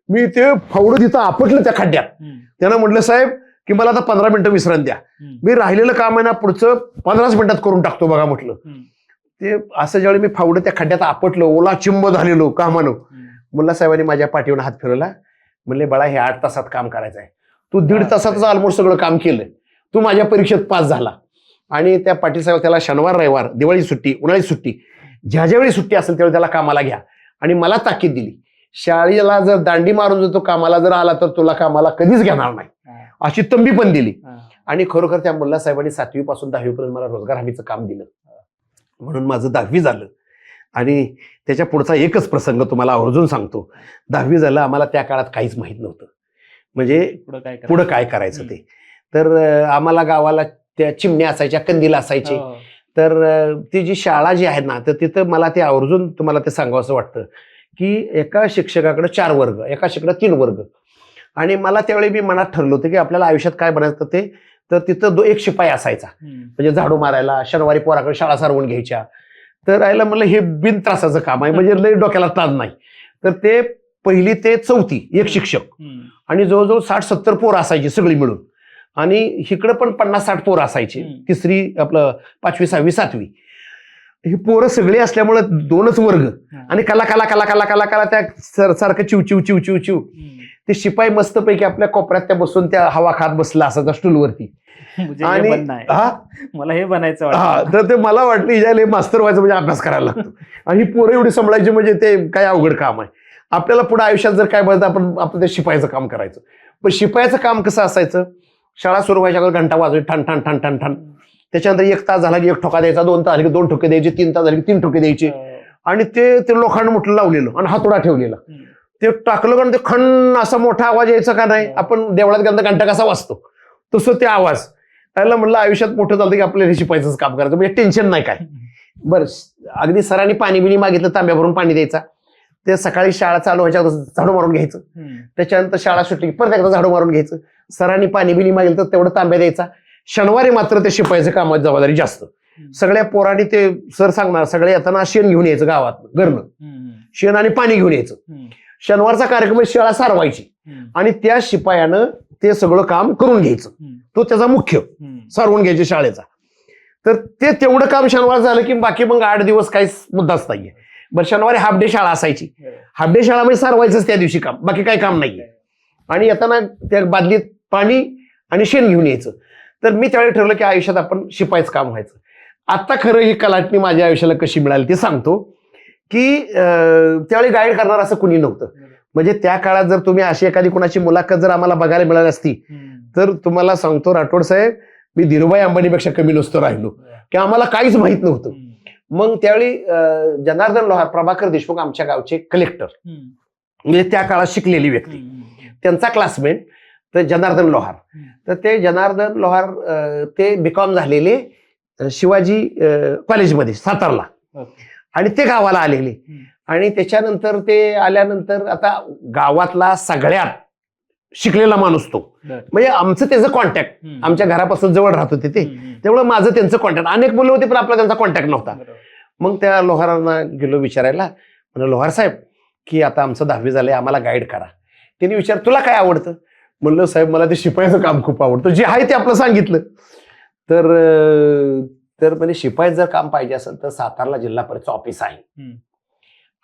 मी ते फावडं तिथं आपटलं त्या खड्ड्यात. त्यांना म्हटलं साहेब की मला आता 15 मिनिटं विश्रांती द्या, मी राहिलेलं काम आहे ना पुढचं 15 मिनिटात करून टाकतो बघा म्हटलं. ते असं ज्यावेळी मी फावडं त्या खड्ड्यात आपटलं, ओला चिंब झालेलो कामानं, मुल्ला साहेबांनी माझ्या पाठीवर हात फिरवला. म्हणले बाळा हे 8 तासात काम करायचं आहे, तू 1.5 तासातच ऑलमोस्ट सगळं काम केलं, तू माझ्या परीक्षेत पास झाला. आणि त्या पाटील साहेब त्याला शनिवार रविवार दिवाळी सुट्टी उन्हाळी सुट्टी ज्यावेळी सुट्टी असेल त्यावेळी त्याला कामाला घ्या. आणि मला ताकीद दिली, शाळेला जर दांडी मारून जर तो कामाला जर आला तर तुला कामाला कधीच घेणार नाही, अशी तंबी पण दिली. आणि खरोखर त्या मुल्ला साहेबांनी 7वी पासून 10वी पर्यंत मला रोजगार हमीचं काम दिलं. म्हणून माझं 10वी झालं. आणि त्याच्या पुढचा एकच प्रसंग तुम्हाला आवर्जून सांगतो. 10वी झालं, आम्हाला त्या काळात काहीच माहित नव्हतं, म्हणजे पुढं काय करायचं ते. तर आम्हाला गावाला त्या चिमण्या असायच्या, कंदील असायचे. तर ती जी शाळा जी आहे ना, तर तिथं मला ते आवर्जून तुम्हाला ते सांगावं वाटतं की एका शिक्षकाकडे 4 वर्ग, एका शिक्षकाकडे 3 वर्ग. आणि मला त्यावेळी मी मनात ठरलं होतं की आपल्याला आयुष्यात काय बनायचं ते. तर तिथं एक शिपाई असायचा, म्हणजे झाडू मारायला, शनिवारी पोराकडे शाळा सारवून घ्यायच्या. तर राहिलं म्हणलं हे बिन त्रासाचं काम आहे, म्हणजे लई डोक्याला ताण नाही. तर ते 1ली ते 4थी एक शिक्षक आणि जवळजवळ 60-70 पोरं असायची सगळी मिळून. आणि इकडं पण 50-60 पोरं असायची, 3री आपलं 5वी 6वी 7वी. ही पोरं सगळी असल्यामुळे 2च वर्ग. आणि कला कला कला कला कला कला त्या सारखं चिव चिव चिव चिव चिव. ते शिपाई मस्तपैकी आपल्या कोपऱ्यात त्या बसून त्या हवा खात बसला असायचा स्टूलवरती. आणि मला हे बनायचं. तर ते मला वाटलं हिजायला मास्तर व्हायचं म्हणजे अभ्यास करायला लागतो. आणि ही पोरं एवढी सांभाळायची म्हणजे ते काय अवघड काम आहे. आपल्याला पुढे आयुष्यात जर काय बनतं आपण ते शिपायाचं काम करायचं. पण शिपायाचं काम कसं असायचं, शाळा सुरू व्हायच्या अगोदर घंटा वाजवायची ठण ठण ठण ठण ठण. त्याच्यानंतर 1 तास झाला की 1 ठोका द्यायचा, 2 तास झाले की 2 ठोके द्यायचे, 3 तास झाले की 3 ठोके द्यायचे. आणि ते लोखंड मोठं लावलेलं आणि हातोडा ठेवलेला. ते टाकलं कारण ते खण असा मोठा आवाज यायचा का नाही, आपण देवळात गेल्यानंतर घंटा कसा वाजतो तसं ते आवाज. त्याला म्हणलं आयुष्यात मोठं झालं की आपल्याला शिपायचंच काम करायचं, म्हणजे टेन्शन नाही काय. बरं, अगदी सरांनी पाणी बिणी मागितलं, तांब्या भरून पाणी द्यायचा. ते सकाळी शाळा चालू व्हायच्या झाडू मारून घ्यायचं. त्याच्यानंतर शाळा सुटली परत एकदा झाडू मारून घ्यायचं. सरांनी पाणी बिणी मागितलं तर तेवढं तांब्या द्यायचा. शनिवारी मात्र ते शिपायचं कामाची जबाबदारी जास्त. सगळ्या पोरांनी ते सर सांगणार सगळे येताना शेण घेऊन यायचं गावात घरनं, शेण आणि पाणी घेऊन यायचं. शनिवारचा कार्यक्रम शाळा सारवायची आणि त्या शिपायानं ते सगळं काम करून घ्यायचं. तो त्याचा मुख्य सारवून घ्यायचे शाळेचा. तर ते तेवढं काम शनिवार झालं की बाकी मग 8 दिवस काहीच मुद्दाच नाहीये. बरं, शनिवारी हाफ डे शाळा असायची. हाफ डे शाळा म्हणजे सारवायचंच त्या दिवशी काम, बाकी काही काम नाहीये. आणि येताना त्या बादलीत पाणी आणि शेण घेऊन यायचं. तर मी त्यावेळी ठरवलं की आयुष्यात आपण शिपायचं काम व्हायचं. आता खरं ही कलाटणी माझ्या आयुष्याला कशी मिळाली ते सांगतो. की त्यावेळी गाईड करणार असं कुणी नव्हतं. म्हणजे त्या काळात जर तुम्ही अशी एखादी कोणाची मुलाखत जर आम्हाला बघायला मिळाली असती तर तुम्हाला सांगतो राठोड साहेब, मी धीरूभाई अंबानीपेक्षा कमी नसतो राहिलो, की आम्हाला काहीच माहित नव्हतं. मग त्यावेळी जनार्दन लोहार, प्रभाकर देशमुख आमच्या गावचे कलेक्टर, म्हणजे त्या काळात शिकलेली व्यक्ती, त्यांचा क्लासमेट तर जनार्दन लोहार. तर ते जनार्दन लोहार ते बीकॉम झालेले शिवाजी कॉलेजमध्ये सातारला, आणि ते गावाला आलेले. आणि त्याच्यानंतर ते आल्यानंतर आता गावातला सगळ्यात शिकलेला माणूस तो, म्हणजे आमचं त्याचं कॉन्टॅक्ट आमच्या घरापासून जवळ राहत होते ते, त्यामुळे माझं त्यांचं कॉन्टॅक्ट. अनेक मुलं होते पण आपला त्यांचा कॉन्टॅक्ट नव्हता. मग त्या लोहारांना गेलो विचारायला, म्हणजे लोहार साहेब की आता आमचं 10वी झालंय, आम्हाला गाईड करा. त्यांनी विचार तुला काय आवडतं? म्हणलं साहेब मला ते शिपायाचं काम खूप आवडतं. जे आहे ते आपलं सांगितलं. तर म्हणजे शिपायात जर काम पाहिजे असेल तर सातारला जिल्हा परिषद ऑफिस आहे,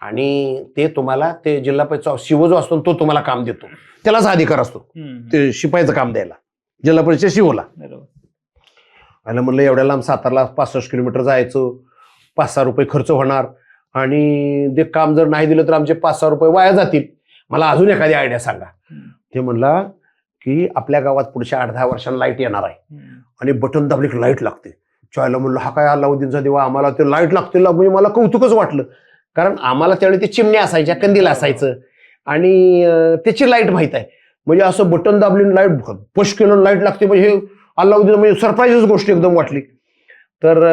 आणि ते तुम्हाला ते जिल्हा परिषद शिव जो असतो तो तुम्हाला काम देतो, त्यालाच अधिकार असतो ते शिपायाचं काम द्यायला, जिल्हा परिषद शिवला. आणि म्हणलं एवढ्या लांब सातारला 65 किलोमीटर जायचं, 5-6 रुपये खर्च होणार, आणि ते काम जर नाही दिलं तर आमचे 5-6 रुपये वाया जातील. मला अजून एखादी आयडिया सांगा. ते म्हणला की आपल्या गावात पुढच्या 8-10 वर्षांना लाईट येणार आहे, आणि बटन दाबले की लाईट लागते. चॉयला म्हणलं हा काय अल्लाउद्दीनचा दिवा, आम्हाला ते लाईट लागते. म्हणजे मला कौतुकच वाटलं, कारण आम्हाला त्यावेळी ते चिमण्या असायच्या, कंदील असायचं, आणि त्याची लाईट माहित आहे. म्हणजे असं बटन दाबली लाईट पुश केलं लाईट लागते, म्हणजे हे अल्लाउद्दीन म्हणजे सरप्राईजच गोष्ट एकदम वाटली. तर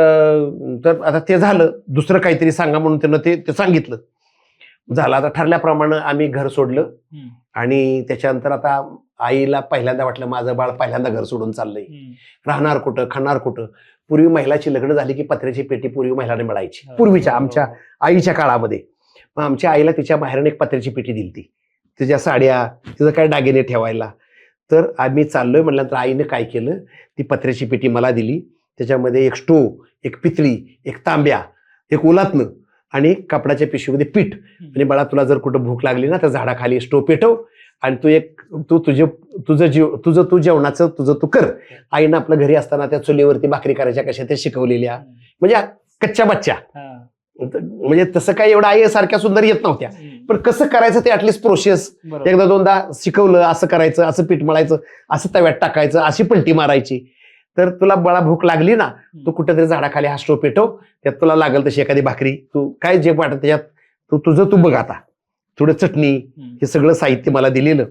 आता ते झालं. दुसरं काहीतरी सांगा म्हणून त्यानं ते सांगितलं. झालं. आता ठरल्याप्रमाणे आम्ही घर सोडलं, आणि त्याच्यानंतर आता आईला पहिल्यांदा वाटलं माझं बाळ पहिल्यांदा घर सोडून चाललंय, राहणार कुठं, खाणार कुठं. पूर्वी महिलाची लग्न झाली की पत्र्याची पेटी पूर्वी महिलांना मिळायची, पूर्वीच्या आमच्या आईच्या काळामध्ये. मग आमच्या आईला तिच्या माहेराने एक पत्र्याची पेटी दिली, तिच्या साड्या, तिचं काय दागिने ठेवायला. तर आम्ही चाललोय म्हटल्यानंतर आईने काय केलं, ती पत्र्याची पेटी मला दिली. त्याच्यामध्ये एक स्टोव, एक पितळी, एक तांब्या, एक उलातनं, आणि कपड्याच्या पिशवीमध्ये पीठ. आणि बाळा तुला जर कुठं भूक लागली ना तर झाडाखाली स्टोव पेटव, आणि तू जेवणाचं तुझं तू कर. आईनं आपल्या घरी असताना त्या चुलीवरती भाकरी करायच्या कशा त्या शिकवलेल्या, म्हणजे कच्च्या बच्च्या. म्हणजे तसं काही एवढं आई सारख्या सुंदर येत नव्हत्या, पण कसं करायचं ते ऍटलिस्ट प्रोसेस एकदा दोनदा शिकवलं. असं करायचं, असं पीठ मळायचं, असं तव्यात टाकायचं, अशी पलटी मारायची. तर तुला बाळा भूक लागली ना, तू कुठेतरी झाडाखाली हा स्टोव पेटव, त्यात तुला लागल तशी एखादी भाकरी, तू काय जे वाटत त्याच्यात तू बघ. आता थोडं चटणी, हे सगळं साहित्य मला दिलेलं.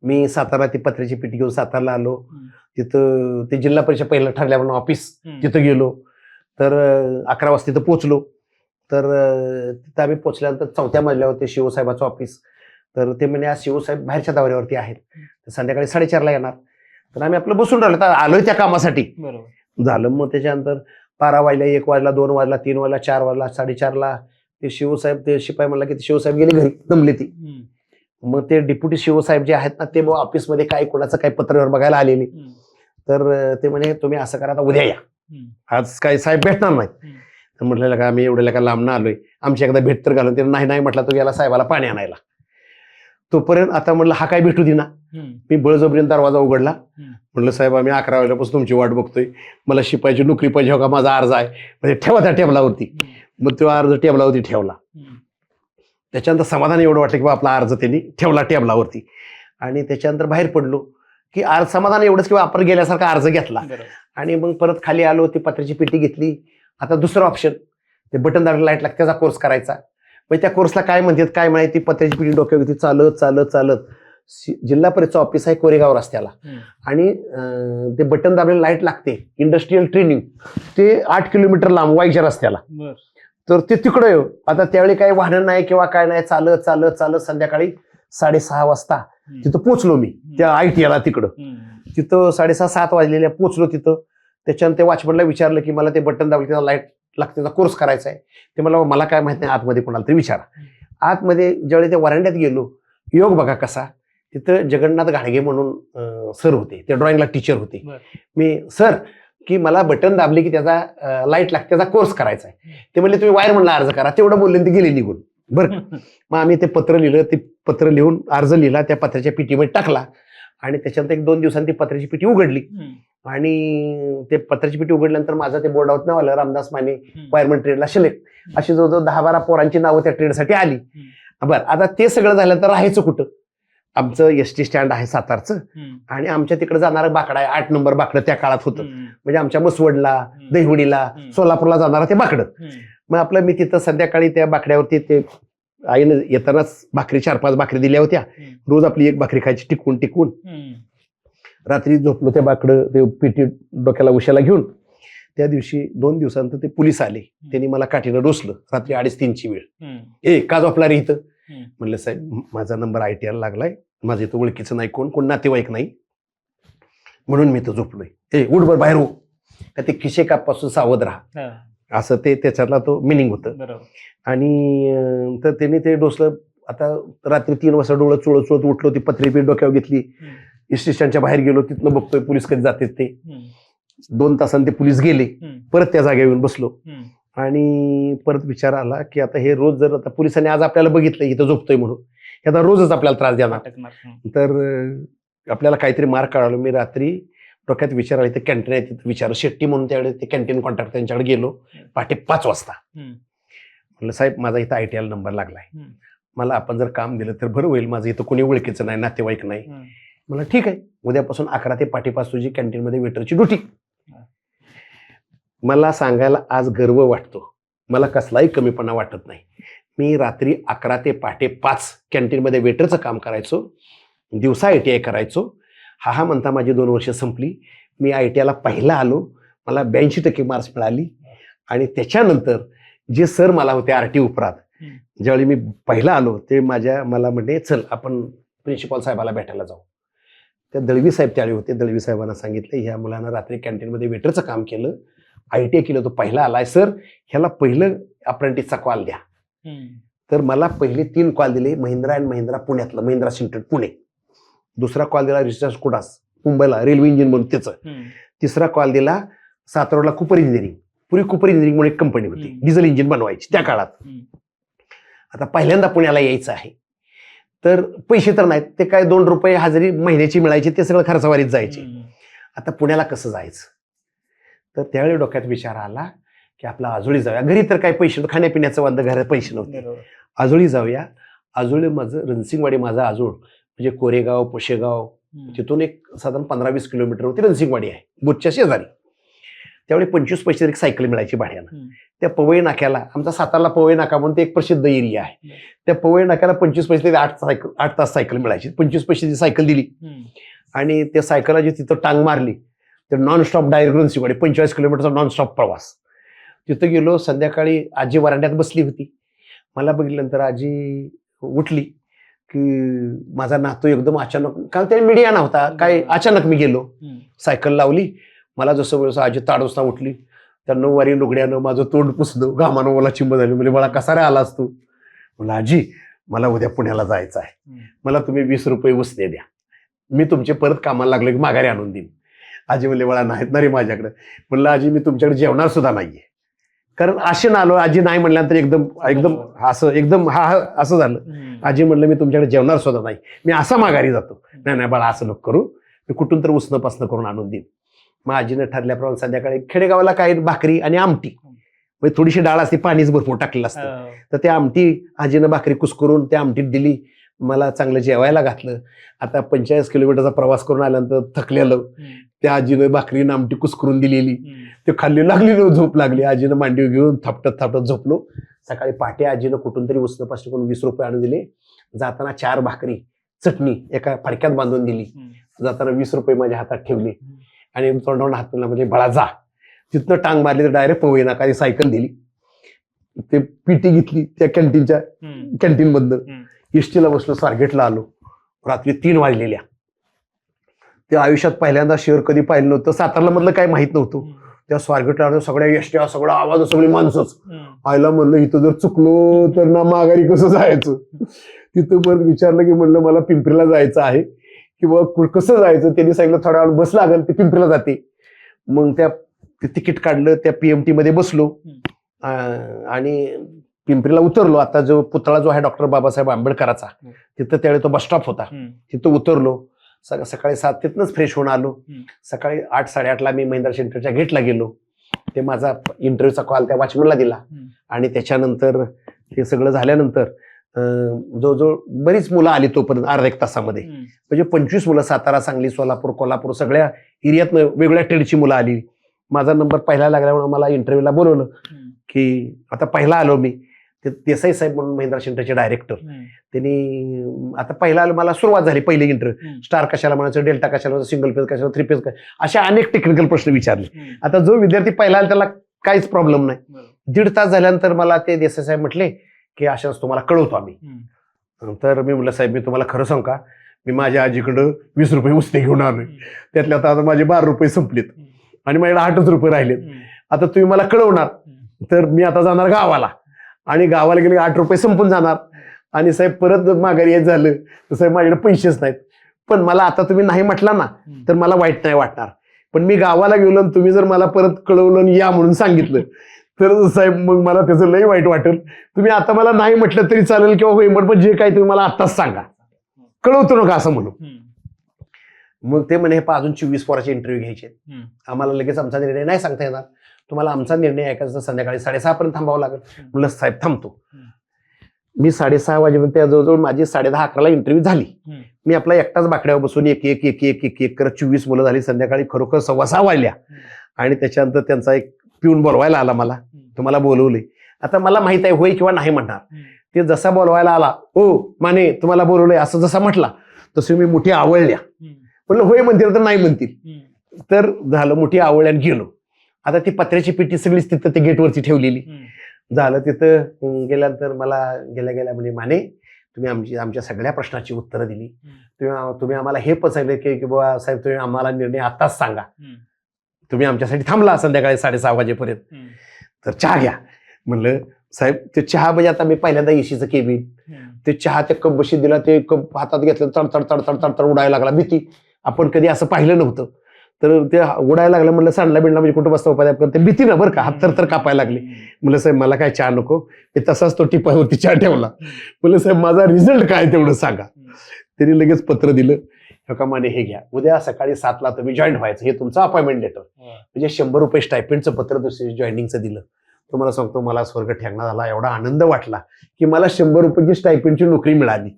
मी सातारा ती पत्र्याची पेटी घेऊन सातारला आलो. तिथं ते जिल्हा परिषद पहिलं ठरल्याप्रमाणे ऑफिस, तिथं गेलो. तर 11 वाजता तिथं पोचलो. तर तिथं आम्ही पोचल्यानंतर 4थ्या मजल्यावर ते शिवसाहेबाचं ऑफिस. तर ते म्हणजे आज शिवसाहेब बाहेरच्या दौऱ्यावरती आहेत, तर संध्याकाळी 4:30ला येणार. तर आम्ही आपलं बसून राहिलो, तर आलोय त्या कामासाठी. झालं. मग त्याच्यानंतर 12 वाजला, 1 वाजला, 2 वाजला, 3 वाजला, 4 वाजला, 4:30ला ते शिवसाहेब, ते शिपाई म्हणला की शिवसाहेब गेले घरी, दमले ती. मग ते डेप्युटी शिवसाहेब जे आहेत ना, ते ऑफिसमध्ये काय कोणाचं काही पत्रावर बघायला आलेले. तर ते म्हणे तुम्ही असं करा, आता उद्या या, आज काही साहेब भेटणार नाहीत. तर म्हटलं का आम्ही एवढ्या का लांब आलोय, आमची एकदा भेट तर घालून. ते नाही म्हटलं तो गेला साहेबाला पाणी आणायला. तोपर्यंत आता म्हटलं हा काय भेटू दिना. मी बळजबरीने दरवाजा उघडला. म्हटलं साहेब आम्ही 11 वाजल्यापासून तुमची वाट बघतोय, मला शिपायची नोकरी पाहिजे हो का, माझा अर्ज आहे, म्हणजे ठेवा त्या टेबलावरती. मग तो अर्ज टेबलावरती ठेवला. त्याच्यानंतर समाधान एवढं वाटलं की आपला अर्ज त्यांनी ठेवला टेबलावरती. आणि त्याच्यानंतर बाहेर पडलो की समाधान एवढंच की आपण गेल्यासारखा अर्ज घेतला. आणि मग परत खाली आलो, ती पत्र्याची पेटी घेतली. आता दुसरं ऑप्शन, ते बटनदार लाईट लागते त्याचा कोर्स करायचा. मग त्या कोर्सला काय म्हणतात काय माहिती, पत्र्याची पेटी डोक्यावर घेतली, चालत चालत चालत जिल्हा परिषद ऑफिस आहे कोरेगाव रस्त्याला. आणि ते बटन दाबलेलं लाईट लागते, इंडस्ट्रीयल ट्रेनिंग, ते 8 किलोमीटर लांब वाईच्या रस्त्याला. तर ते तिकडं येऊ. आता त्यावेळी काही वाहन नाही किंवा काय नाही, चालत चालत चालत संध्याकाळी 6:30 वाजता तिथं पोचलो मी त्या ITला तिकडं. तिथं 6:30-7 वाजलेल्या पोचलो तिथं. त्याच्यानंतर ते वॉचमनला विचारलं की मला ते बटन दाबले त्याचा लाईट लागते त्याचा कोर्स करायचा आहे. ते मला काय माहित नाही, आतमध्ये कोणाला तरी विचारा. आतमध्ये ज्यावेळी त्या वरांड्यात गेलो, योग बघा कसा. तिथं जगन्नाथ घाडगे म्हणून सर होते, ते ड्रॉइंगला टीचर होते. मी सर की मला बटन दाबले की त्याचा लाईट लागते त्याचा कोर्स करायचा आहे. ते म्हणले तुम्ही वायर म्हणला अर्ज करा, तेवढं बोलले ते गेले निघून. बरं. मग आम्ही ते पत्र लिहिलं, ते पत्र लिहून अर्ज लिहिला, त्या पत्राच्या पेटीमध्ये टाकला. आणि त्याच्यानंतर 1-2 दिवसांनी ती पत्राची पेटी उघडली. आणि ते पत्राची पेटी उघडल्यानंतर माझं ते बोर्डावर नाव आलं, रामदास माने वायरमन ट्रेडला सिलेक्ट. अशी जवळजवळ 10-12 पोरांची नावं त्या ट्रेडसाठी आली. बरं. आता ते सगळं झालं तर राहायचं कुठं. आमचं ST स्टँड आहे सातारचं, आणि आमच्या तिकडे जाणारं बाकडं आहे, 8 नंबर बाकडं त्या काळात होतं. म्हणजे आमच्या मसवडला, दहिवडीला, सोलापूरला जाणारं ते बाकडं. मग आपलं मी तिथं संध्याकाळी त्या बाकड्यावरती ते आईनं येतानाच भाकरी 4-5 भाकरी दिल्या होत्या. रोज आपली एक भाकरी खायची टिकून टिकून. रात्री झोपलो त्या बाकडं ते पिठी डोक्याला उशाला घेऊन. त्या दिवशी 2 दिवसानंतर ते पोलीस आले. त्यांनी मला काठीनं डोसलं रात्री 2:30-3ची वेळ. ए का झोपला रे इथं? म्हणलं साहेब माझा नंबर ITR लागलाय, माझं इथं ओळखीचं नाही, कोण नातेवाईक नाही, म्हणून मी इथं झोपलोय. ए उठ बर बाहेर हो, का ते खिशे कापासून सावध राहा, असं ते त्याच्यातला तो मिनिंग होतं. आणि तर त्यांनी ते डोसलं. आता रात्री 3 वाजता डोळं चोळत उठलो, ती पत्रे पीठ डोक्यावर घेतली, स्टेशनच्या बाहेर गेलो, तिथनं बघतोय पोलीस कधी जातात ते. 2 तासांनी ते पोलीस गेले. परत त्या जागेवर येऊन बसलो आणि परत विचार आला की आता हे रोज जर आता पोलिसांनी आज आपल्याला बघितलं इथं झोपतोय म्हणून, हे आता रोजच आपल्याला त्रास देणार, तर आपल्याला काहीतरी मार्ग काढालो. मी रात्री डोक्यात विचार आला, इथे कॅन्टीन आहे तिथं विचार शेट्टी म्हणून त्यावेळेस ते कॅन्टीन कॉन्टॅक्ट त्यांच्याकडे गेलो. पहाटे 5 वाजता म्हणलं साहेब माझा इथं ITR नंबर लागलाय, मला आपण जर काम दिलं तर बरं होईल, माझं इथं कोणी ओळखीचं नाही, नातेवाईक नाही. मला ठीक आहे, उद्यापासून 11 ते 5:30 तुझी कॅन्टीनमध्ये वेटरची ड्युटी. मला सांगायला आज गर्व वाटतो, मला कसलाही कमीपणा वाटत नाही. मी रात्री 11 ते 5:30 कॅन्टीनमध्ये वेटरचं काम करायचो, दिवसा ITI करायचो. हा म्हणता माझी 2 वर्ष संपली. मी ITIला पहिला आलो, मला 82% मार्क्स मिळाली. आणि त्याच्यानंतर जे सर मला होते RT उपरात, ज्यावेळी मी पहिला आलो ते मला म्हणले चल आपण प्रिन्सिपॉल साहेबाला भेटायला जाऊ. त्या दळवी साहेब त्यावेळी होते. दळवी साहेबांना सांगितलं ह्या मुलानं रात्री कॅन्टीनमध्ये वेटरचं काम केलं, ITI केलं, तो पहिला आलाय सर, ह्याला पहिलं अप्रेंटिसचा कॉल द्या. तर मला पहिले 3 कॉल दिले महिंद्रा अँड महिंद्रा पुण्यातलं, महिंद्रा सेंटर पुणे. दुसरा कॉल दिला रिसर्च कुडास मुंबईला, रेल्वे इंजिन म्हणून त्याचं. तिसरा कॉल दिला सातारला कुपर इंजिनिअरिंग, पूर्वी कुपर इंजिनिअरिंग म्हणून एक कंपनी होती, डिझेल इंजिन बनवायची त्या काळात. आता पहिल्यांदा पुण्याला यायचं आहे, तर पैसे तर नाहीत, ते काय 2 रुपये हजेरी महिन्याची मिळायची, ते सगळं खर्चावारीत जायचे. आता पुण्याला कसं जायचं? तर त्यावेळी डोक्यात विचार आला की आपला आजोळी जाऊया. घरी तर काय पैसे, खाण्यापिण्याचं वांद, घरात पैसे नव्हते. आजोळी जाऊया. आजोळी माझं रणसिंगवाडी, माझा आजोळ म्हणजे कोरेगाव पोशेगाव, तिथून एक साधारण 15-20 किलोमीटर होती रणसिंगवाडी आहे, बुथच्या शेजारी. त्यावेळी 25 पैसे एक सायकल मिळायची भाड्यानं. त्या पवई नाक्याला, आमचा सातारला पवई नाका म्हणून ते एक प्रसिद्ध एरिया आहे, त्या पवई नाक्याला 25 पैसे 8 तास सायकल मिळायची. 25 पैशाची सायकल दिली आणि त्या सायकलला जी तिथं टांग मारली, तर नॉनस्टॉप डायरेक्ट रणसिंगवाडी 45 किलोमीटरचा नॉनस्टॉप प्रवास. तिथं गेलो. संध्याकाळी आजी वरांड्यात बसली होती. मला बघितल्यानंतर आजी उठली की माझा नातू एकदम अचानक, कारण त्या मीडिया नव्हता काय, अचानक मी गेलो, सायकल लावली. मला जसं वेळेस आजी ताडोसला उठली, त्या 9 वारी लुगड्यानं माझं तोंड पुसलं, घामानं मला चिंब झाली. म्हणजे मला कसा रे आलास तू? म्हणलं आजी मला उद्या पुण्याला जायचं आहे, मला तुम्ही 20 रुपये उसने द्या, मी तुमचे परत कामाला लागले की माघारी आणून देईन. आजी म्हणले मला नाहीत ना रे माझ्याकडे. म्हणलं आजी मी तुमच्याकडे जेवणार सुद्धा नाहीये, कारण आशेनं आलो. आजी नाही म्हणल्यानंतर एकदम असं झालं. आजी म्हणलं मी तुमच्याकडे जेवणार सुद्धा नाही, मी असा माघारी जातो. नाही बाळा असं नको करू, मी कुठून तर उसनं पासनं करून आणून देईन. मग आजीनं ठरल्याप्रमाणे संध्याकाळी खेडेगावाला काही भाकरी आणि आमटी, म्हणजे थोडीशी डाळ असते, पाणीच भरपूर टाकलेलं असतं, तर त्या आमटी आजीनं भाकरी कुस्करून त्या आमटीत दिली. मला चांगलं जेवायला घातलं. आता 45 किलोमीटरचा प्रवास करून आल्यानंतर थकलेलं, त्या आजीनं भाकरीनं आमटी कुस्करून दिलेली, ते खाल्ली, लागली झोप लागली. आजीनं मांडीव घेऊन थापटत झोपलो. सकाळी पहाटे आजीनं कुठून तरी उसनं पासून करून 20 रुपये आणून दिले. जाताना 4 भाकरी चटणी एका फडक्यात बांधून दिली. जाताना 20 रुपये माझ्या हातात ठेवले आणि तोंडावरून हात मिळाला, म्हणजे बाळा जा. तिथनं टांग मारली तर डायरेक्ट पवई नाका सायकल दिली. ते पिटी घेतली त्या कॅन्टीन मधनं, एसटीला बसलो, स्वारगेटला आलो. रात्री 3 वाजलेल्या. त्या आयुष्यात पहिल्यांदा शहर कधी पाहिलं नव्हतं, सातारला मधलं काही माहित नव्हतं. त्या स्वारगेटला सगळ्या एसट्या, सगळा आवाज, सगळी माणसंच. आयला म्हणलं इथं जर चुकलो तर ना माघारी कसं जायचं. तिथं परत विचारलं की म्हणलं मला पिंपरीला जायचं आहे किंवा कसं जायचं. त्यांनी सांगितलं थोड्या वेळ बस लागेल, ते पिंपरीला जाते. मग त्या तिकीट काढलं, त्या PMT मध्ये बसलो आणि पिंपरीला उतरलो. आता जो पुतळा जो आहे डॉक्टर बाबासाहेब आंबेडकरांचा, तिथं त्यावेळी तो बस स्टॉप होता, तिथं उतरलो. सकाळी 7 तिथनंच फ्रेश होऊन आलो. सकाळी 8-8:30ला मी महिंद्रा सेंटरच्या गेटला गेलो. ते माझा इंटरव्ह्यूचा कॉल त्या वॉचमनला दिला आणि त्याच्यानंतर हे सगळं झाल्यानंतर जवळजवळ बरीच मुलं आली तोपर्यंत अर्धा 1 तासामध्ये. म्हणजे 25 मुलं, सातारा, सांगली, सोलापूर, कोल्हापूर सगळ्या एरियातनं वेगवेगळ्या ट्रेडची मुलं आली. माझा नंबर पहिला लागल्यामुळे मला इंटरव्ह्यूला बोलवलं की आता पहिला आलो मी. ते देसाई साहेब म्हणून महिंद्रा सेंटरचे डायरेक्टर, त्यांनी आता पहिला मला सुरुवात झाली पहिली इंटरव्ह्यू, स्टार कशाला म्हणायचं, डेल्टा कशाला, सिंगल पेज कशाला, 3 पेज अशा अनेक टेक्निकल प्रश्न विचारले. आता जो विद्यार्थी पहिला आला त्याला काहीच प्रॉब्लेम नाही. 1.5 तास झाल्यानंतर मला ते देसाई साहेब म्हटले की अशाच तुम्हाला कळवतो आम्ही. तर मी म्हटलं साहेब मी तुम्हाला खरं सांगू का, मी माझ्या आजीकडं 20 रुपये उसने घेऊन आलोय, त्यातल्या आता माझे 12 रुपये संपलेत आणि माझ्याकडे 8च रुपये राहिलेत. आता तुम्ही मला कळवणार तर मी आता जाणार गावाला, आणि गावाला गेले 8 रुपये संपून जाणार, आणि साहेब परत माघारी यायचं झालं तर साहेब माझ्याकडे पैसेच नाहीत. पण मला आता तुम्ही नाही म्हटला ना तर मला वाईट नाही वाटणार, पण मी गावाला गेलो आणि तुम्ही जर मला परत कळवलं आणि या म्हणून सांगितलं तर साहेब मग मला त्याचं लई वाईट वाटेल. तुम्ही आता मला नाही म्हटलं तरी चालेल किंवा होईल, पण जे काही तुम्ही मला आत्ताच सांगा, कळवतो नका असं म्हणून. मग ते म्हणे अजून 24 पोराचे इंटरव्ह्यू घ्यायचे, आम्हाला लगेच आमचा निर्णय नाही सांगता येणार, तुम्हाला आमचा निर्णय ऐकायचा संध्याकाळी 6:30 पर्यंत थांबावं लागेल. म्हणलं साहेब थांबतो. मी 6:30 वाजेपर्यंत जवळजवळ माझी 10:30-11ला इंटरव्ह्यू झाली. मी आपला एकटाच बाकड्यावर बसून एक एक एक एक एक एक करत 24 मुलं झाली. संध्याकाळी खरोखर 6:15 वाजल्या, आणि त्याच्यानंतर त्यांचा एक पिऊन बोलवायला आला मला, तुम्हाला बोलवले. आता मला माहित आहे होय किंवा नाही म्हणणार. ते जसा बोलवायला आला, ओ माने तुम्हाला बोलवलंय असं जसा म्हटला तसं मी मोठी आवळल्या. म्हणलं होय म्हणतील तर नाही म्हणतील, तर झालं मोठी आवळ्यान गेलो. आता ती पत्र्याची पेटी सगळीच तिथं ते गेटवरती ठेवलेली. झालं तिथं गेल्यानंतर मला गेल्या म्हणजे माने तुम्ही आमच्या सगळ्या प्रश्नाची उत्तरं दिली, तुम्ही आम्हाला हे पण सांगितलं की बाबा साहेब तुम्ही आम्हाला निर्णय आत्ताच सांगा, तुम्ही आमच्यासाठी थांबला संध्याकाळी 6:30 वाजेपर्यंत, तर चहा घ्या. म्हणलं साहेब ते चहा म्हणजे आता मी पहिल्यांदा एसीचं केबिन, ते चहा त्या कप बशी दिला, ते कप हातात घेतलं तडतड तडतड तडतड उडायला लागला. भीती, आपण कधी असं पाहिलं नव्हतं, तर ते उडायला लागलं. म्हणलं सांडला बिंडला म्हणजे कुठं बसता उपाय करते, भीती ना बरं का, हात तर कापायला लागले. म्हणलं साहेब मला काय चहा नको, मी तसाच तो टिपावरती चहा ठेवला. म्हणलं साहेब माझा रिझल्ट काय तेवढं सांगा. त्यांनी लगेच पत्र दिलं, हकामाने हे घ्या, उद्या सकाळी 7ला तुम्ही जॉईन व्हायचं, हे तुमचं अपॉइंटमेंट लेटर. म्हणजे 100 रुपये स्टायपेंडचं पत्र दुसरी जॉईनिंगचं दिलं. तुम्हाला सांगतो मला स्वर्ग ठेंगणा झाला, एवढा आनंद वाटला की मला 100 रुपयाची स्टायपेंडची नोकरी मिळाली.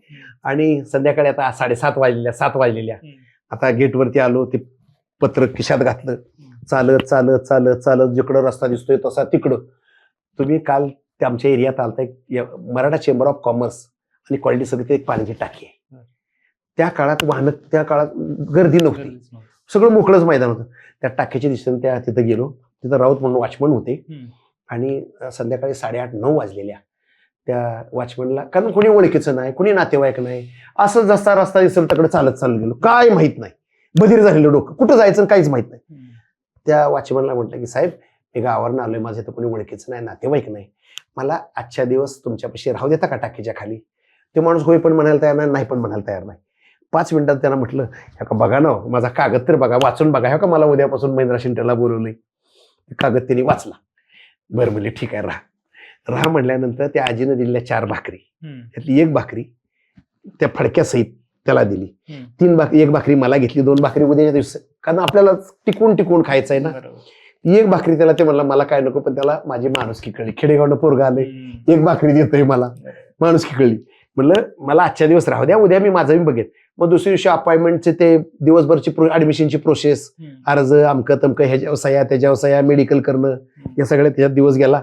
आणि संध्याकाळी आता 7:30 वाजलेल्या आता गेटवरती आलो, ते पत्र खिशात घातलं, चालत चालत चालत चालत जिकडं रस्ता दिसतोय तसा तिकडं. तुम्ही काल ते आमच्या एरियात आलता, एक मराठा चेंबर ऑफ कॉमर्स आणि क्वालिटी सगळी एक पाण्याची टाकी आहे. त्या काळात वाहन, त्या काळात गर्दी नव्हती, सगळं मोकळंच मैदान होतं. त्या टाकीच्या दिशेने त्या तिथं गेलो, तिथं राऊत म्हणून वॉचमन होते, आणि संध्याकाळी 8:30-9 वाजलेल्या त्या वॉचमनला, कारण कोणी ओळखीचं नाही, कोणी नातेवाईक नाही, असं जसा रस्ता दिसेल तिकडे चालत चालत गेलो, काय माहित नाही, बधीर झालेलं डोकं, कुठं जायचं काहीच माहित नाही. त्या वॉचमनला म्हटलं की साहेब मी गावावरून आलोय, माझं तर कोणी ओळखीचं नाही, नातेवाईक नाही, मला आजच्या दिवस तुमच्यापाशी राहू देता का टाकीच्या खाली. ते माणूस होय पण म्हणायला तयार नाही, नाही पण म्हणायला तयार नाही. 5 मिनिटात त्यांना म्हटलं ह्या का बघा ना, माझा कागद तर बघा, वाचून बघा, ह्या का मला उद्यापासून महिंद्रा सेंटरला बोलवलंय. कागद त्यांनी वाचला. बरं म्हणले ठीक आहे राहा म्हणल्यानंतर त्या आजीनं दिलेल्या 4 भाकरी, त्यातली 1 भाकरी त्या फडक्या सहित त्याला दिली. 1 भाकरी मला घेतली, 2 भाकरी उद्याच्या दिवशी, कारण आपल्याला टिकून खायचं आहे ना. 1 भाकरी त्याला, ते म्हणला मला काय नको, पण त्याला माझी माणुसकी कळली, खेडेगावनं पोरगा आलंय 1 भाकरी देतोय मला, माणुसकी कळली. म्हणलं मला आजच्या दिवस राहू द्या, उद्या मी माझं मी बघेन. मग दुसऱ्या दिवशी अपॉइंटमेंटचे ते दिवसभरची ऍडमिशनची प्रोसेस, अर्ज अमकं तमकं, ह्याच्या सह्या त्याच्या सह्या, मेडिकल करणं, या सगळ्या त्याच्यात दिवस गेला.